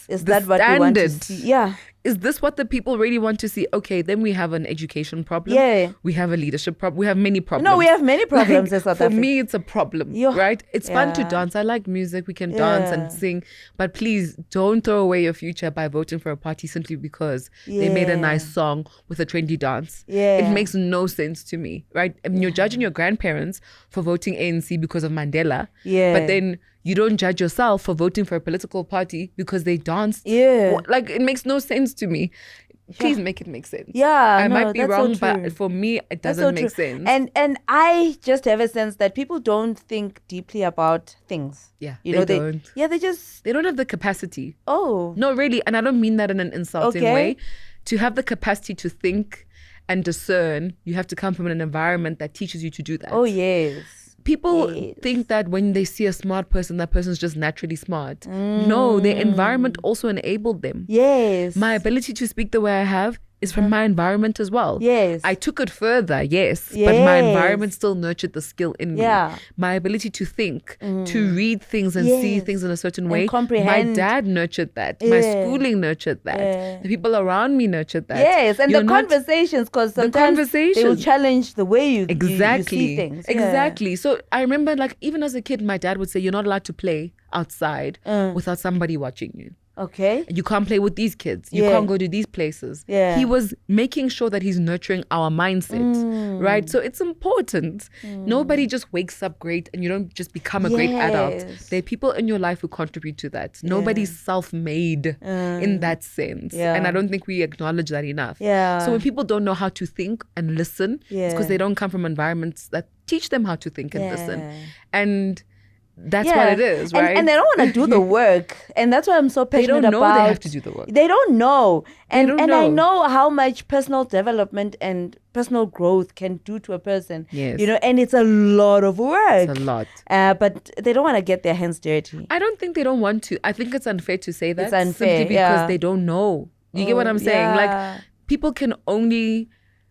Is that what we want to see? Yeah. Is this what the people really want to see? Okay, then we have an education problem. Yeah. We have a leadership problem. We have many problems. No, we have many problems in South For Africa. me, it's a problem, right? It's fun to dance. I like music. We can dance and sing. But please don't throw away your future by voting for a party simply because they made a nice song with a trendy dance. Yeah. It makes no sense to me, right? I mean, you're judging your grandparents for voting ANC because of Mandela. Yeah. But then you don't judge yourself for voting for a political party because they danced. Yeah. Like, it makes no sense to me. Please make it make sense. Yeah, I might be that's wrong, so true. but for me, it doesn't make sense. And I just have a sense that people don't think deeply about things. Yeah, you know, they don't. They just. They don't have the capacity. Oh. No, really. And I don't mean that in an insulting Okay. way. To have the capacity to think and discern, you have to come from an environment that teaches you to do that. Oh, yes. People Yes. think that when they see a smart person, that person's just naturally smart. No, their environment also enabled them. Yes. My ability to speak the way I have is from my environment as well. Yes. I took it further, yes, but my environment still nurtured the skill in me. Yeah. My ability to think, to read things and see Yes. things in a certain way. comprehend. My dad nurtured that. My Yeah. schooling nurtured that. Yeah. The people around me nurtured that. Yes, and You're the not- conversations, because sometimes they will conversations. challenge the way you Exactly. see things. Yeah. Exactly. So I remember, like, even as a kid, my dad would say, you're not allowed to play outside without somebody watching you. Okay. You can't play with these kids. You Yeah. can't go to these places. Yeah. He was making sure that he's nurturing our mindset, right? So it's important. Nobody just wakes up great and you don't just become a great adult. Yes. There are people in your life who contribute to that. Nobody's self-made in that sense. Yeah. And I don't think we acknowledge that enough. Yeah. So when people don't know how to think and listen, it's Yeah. because they don't come from environments that teach them how to think and listen. Yeah. And that's what it is, right? And they don't want to do the work. And that's why I'm so They passionate don't know about. they have to do the work. They don't know. And don't I know. know how much personal development and personal growth can do to a person. Yes. You know, and it's a lot of work. It's a lot. But they don't want to get their hands dirty. I don't think they don't want to. I think it's unfair to say that. It's unfair, Simply because yeah. they don't know. You get what I'm saying? yeah. Like, people can only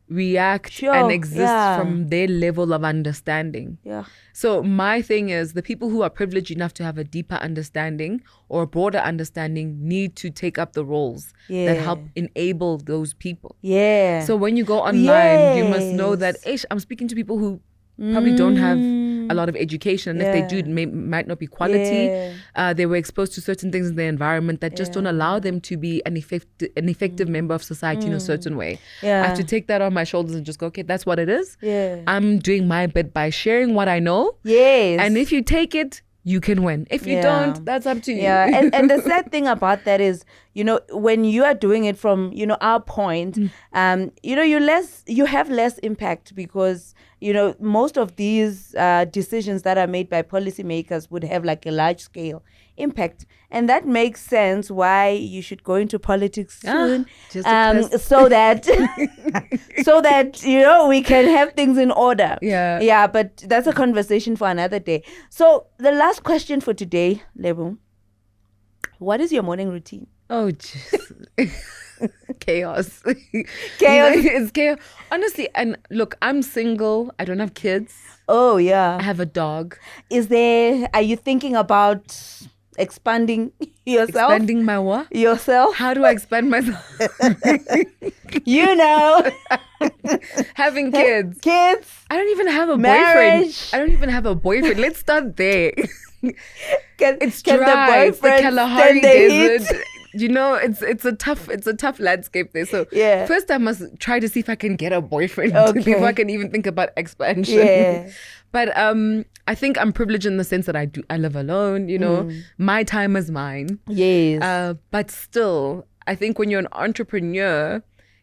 react Sure, and exist yeah. from their level of understanding. Yeah. So my thing is, the people who are privileged enough to have a deeper understanding or a broader understanding need to take up the roles that help enable those people. Yeah. So when you go online, you must know that I'm speaking to people who probably don't have a lot of education. And if they do, it might not be quality. They were exposed to certain things in their environment that just don't allow them to be an effective member of society in a certain way. I have to take that on my shoulders and just go, okay, that's what it is. Yeah. I'm doing my bit by sharing what I know. Yes. And if you take it, you can win. If you don't, that's up to you. Yeah, and the sad thing about that is, you know, when you are doing it from, you know, our point, you know, you have less impact because, you know, most of these decisions that are made by policymakers would have like a large scale impact, and that makes sense why you should go into politics soon, just a test. so that so that, you know, we can have things in order. Yeah. But that's a conversation for another day. So the last question for today, Lebo, what is your morning routine? Oh, jeez. Chaos. Chaos. You know, it's chaos. Honestly, and look, I'm single. I don't have kids. Oh yeah. I have a dog. Are you thinking about expanding yourself? Expanding my what? Yourself? How do I expand myself? You know. Having kids. Kids. I don't even have a Marriage. boyfriend. I don't even have a boyfriend. Let's start there. It's can dry. It's the boyfriend Kalahari stand the heat? Desert. You know, it's a tough landscape there. So Yeah. first I must try to see if I can get a boyfriend Okay. before I can even think about expansion. Yeah. But I think I'm privileged in the sense that I live alone, you know. My time is mine. Yes. But still, I think when you're an entrepreneur,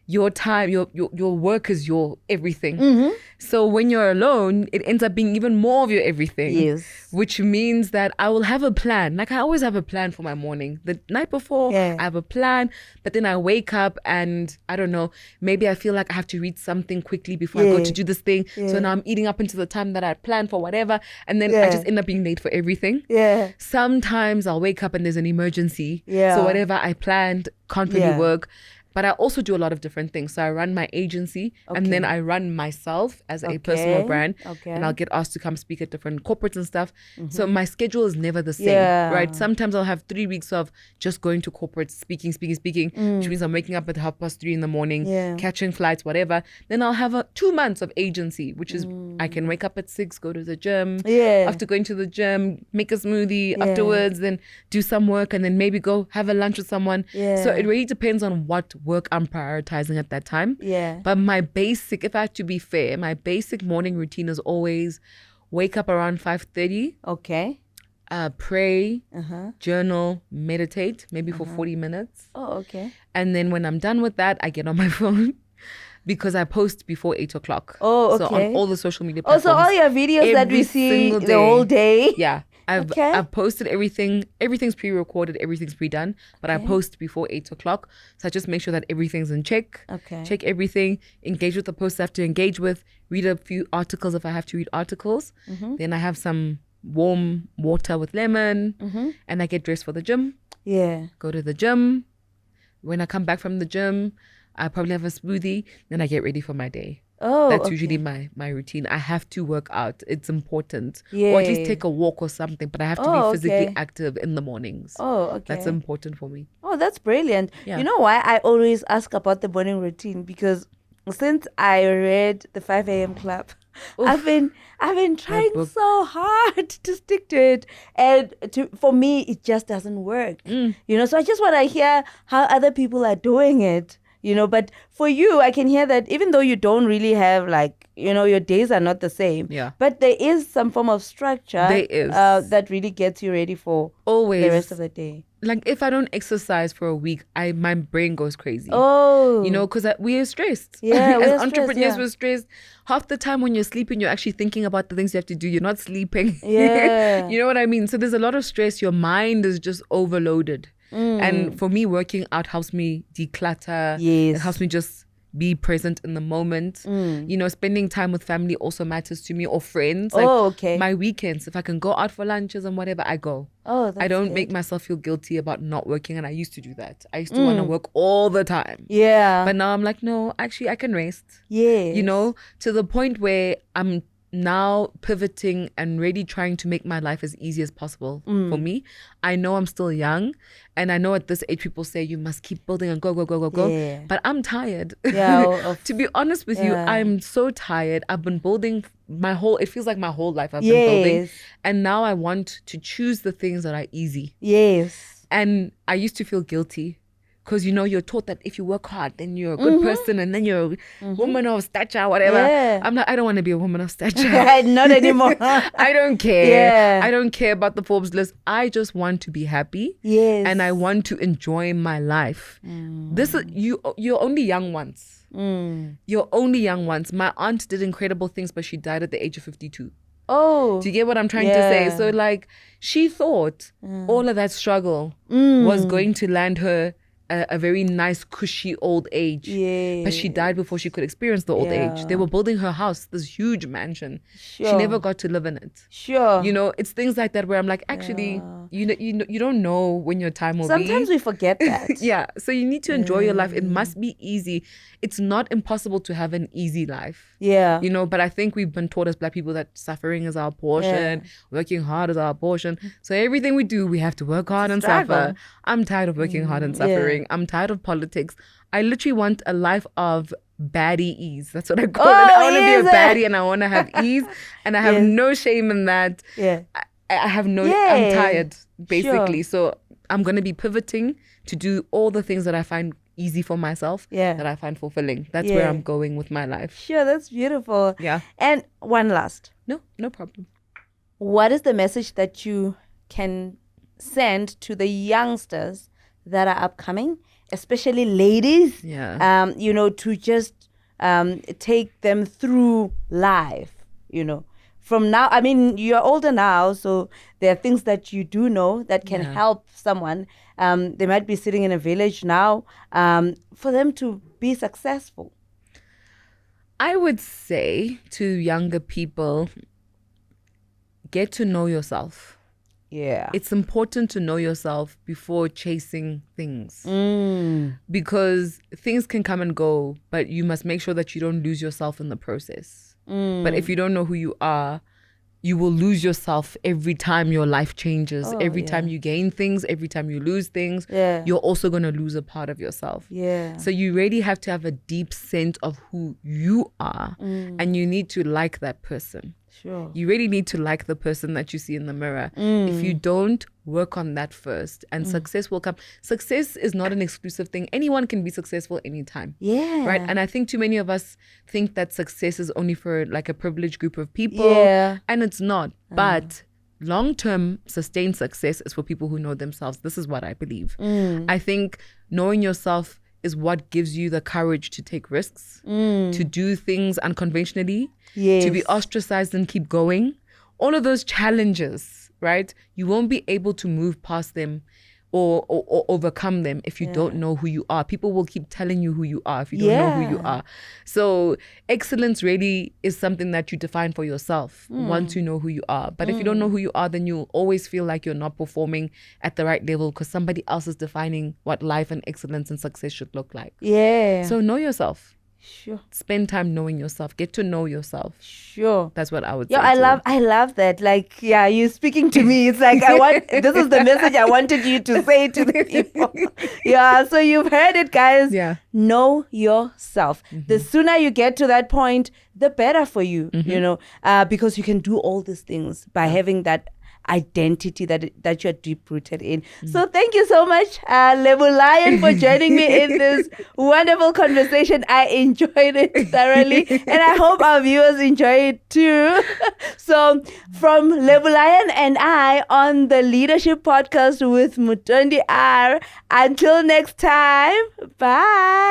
your time, your work is your everything. Mm-hmm. So when you're alone, it ends up being even more of your everything. Yes. Which means that I will have a plan. Like I always have a plan for my morning. The night before, Yeah. I have a plan, but then I wake up and I don't know, maybe I feel like I have to read something quickly before I go to do this thing. So now I'm eating up into the time that I planned for whatever. And then I just end up being late for everything. Yeah. Sometimes I'll wake up and there's an emergency. Yeah. So whatever I planned can't really work. But I also do a lot of different things. So I run my agency and then I run myself as a personal brand. And I'll get asked to come speak at different corporates and stuff. So my schedule is never the same, right? Sometimes I'll have 3 weeks of just going to corporates, speaking, which means I'm waking up at 3:30 in the morning, catching flights, whatever. Then I'll have 2 months of agency, which is I can wake up at 6, go to the gym. After going to the gym, make a smoothie afterwards, then do some work and then maybe go have a lunch with someone. So it really depends on what work I'm prioritizing at that time. But my basic, if I have to be fair, my basic morning routine is always wake up around 5:30. Okay. Pray, journal, meditate, maybe for 40 minutes. Oh, okay. And then when I'm done with that, I get on my phone because I post before 8 o'clock. Oh, okay. So on all the social media platforms. Also, all your videos that we see the whole day. Yeah. I've posted everything. Everything's pre-recorded. Everything's pre-done. But I post before 8 o'clock. So I just make sure that everything's in check. Okay. Check everything. Engage with the posts I have to engage with. Read a few articles if I have to read articles. Then I have some warm water with lemon. And I get dressed for the gym. Yeah. Go to the gym. When I come back from the gym, I probably have a smoothie. Then I get ready for my day. Oh, that's usually my routine. I have to work out. It's important. Or at least take a walk or something. But I have to be physically active in the mornings. Oh, okay. That's important for me. Oh, that's brilliant. Yeah. You know why I always ask about the morning routine? Because since I read the 5 a.m. Club, I've been trying so hard to stick to it, and for me it just doesn't work. You know, so I just want to hear how other people are doing it. You know, but for you, I can hear that even though you don't really have your days are not the same. Yeah. But there is some form of structure. There is. That really gets you ready for always the rest of the day. Like if I don't exercise for a week, my brain goes crazy. Oh. You know, because we are stressed. Yeah, as entrepreneurs, we're stressed. Half the time when you're sleeping, you're actually thinking about the things you have to do. You're not sleeping. Yeah. You know what I mean? So there's a lot of stress. Your mind is just overloaded. And for me, working out helps me declutter. Yes. It helps me just be present in the moment. You know, spending time with family also matters to me, or friends. Like okay. My weekends, if I can go out for lunches and whatever, I go. Oh, that's I don't good. make myself feel guilty about not working, and I used to do that. I used to want to work all the time. Yeah. But now I'm like, no, actually I can rest. Yes. You know, to the point where I'm now pivoting and really trying to make my life as easy as possible for me. I know I'm still young, and I know at this age people say you must keep building and go. Yeah. But I'm tired. Yeah. To be honest with you, I'm so tired. I've been building it feels like my whole life I've been building. And now I want to choose the things that are easy. Yes. And I used to feel guilty. Because, you know, you're taught that if you work hard, then you're a good person, and then you're a woman of stature, whatever. Yeah. I'm like, I don't want to be a woman of stature. Not anymore. I don't care. Yeah. I don't care about the Forbes list. I just want to be happy. Yes. And I want to enjoy my life. This is you're only young once. You're only young once. My aunt did incredible things, but she died at the age of 52. Oh. Do you get what I'm trying to say? So, like, she thought all of that struggle was going to land her a very nice, cushy old age. Yeah. But she died before she could experience the old age. They were building her house, this huge mansion. Sure. She never got to live in it. Sure. You know, it's things like that where I'm like, actually, you don't know when your time will be. Sometimes we forget that. Yeah. So you need to enjoy your life. It must be easy. It's not impossible to have an easy life. Yeah. You know, but I think we've been taught as Black people that suffering is our portion, working hard is our portion. So everything we do, we have to work hard and suffer. I'm tired of working hard and suffering. I'm tired of politics. I literally want a life of baddie ease. That's what I call it. I want to be a baddie, and I want to have ease, and I have no shame in that. Yeah. I have no, I'm tired, basically. So I'm going to be pivoting to do all the things that I find easy for myself, that I find fulfilling. That's where I'm going with my life. Sure, that's beautiful. Yeah. And one last. No problem. What is the message that you can send to the youngsters that are upcoming especially ladies, Yeah. to just take them through life, From now, I mean, you're older now, so there are things that you do know that can help someone. They might be sitting in a village now, for them to be successful. I would say to younger people, get to know yourself. Yeah. It's important to know yourself before chasing things. Because things can come and go, but you must make sure that you don't lose yourself in the process. But if you don't know who you are, you will lose yourself every time your life changes. Every time you gain things, every time you lose things, you're also going to lose a part of yourself. Yeah. So you really have to have a deep sense of who you are, and you need to like that person. Sure. You really need to like the person that you see in the mirror. If you don't, work on that first, and success will come. Success is not an exclusive thing. Anyone can be successful anytime. Yeah. Right? And I think too many of us think that success is only for like a privileged group of people. Yeah. And it's not. But long-term sustained success is for people who know themselves. This is what I believe. I think knowing yourself is what gives you the courage to take risks, to do things unconventionally, to be ostracized and keep going. All of those challenges, right? You won't be able to move past them or overcome them if you don't know who you are. People will keep telling you who you are if you don't know who you are. So excellence really is something that you define for yourself once you know who you are. But if you don't know who you are, then you'll always feel like you're not performing at the right level because somebody else is defining what life and excellence and success should look like. Yeah. So know yourself. Sure. Spend time knowing yourself. Get to know yourself. Sure. That's what I would say. Yeah, I love that. Like, yeah, you speaking to me. It's like this is the message I wanted you to say to the people. Yeah, so you've heard it, guys. Yeah. Know yourself. The sooner you get to that point, the better for you, because you can do all these things by having that identity that you're deep rooted in. So thank you so much, Lebo Lion, for joining me in this wonderful conversation. I enjoyed it thoroughly, and I hope our viewers enjoy it too. So from Lebo Lion and I on the Leadership Podcast with Mutondi R, until next time, bye.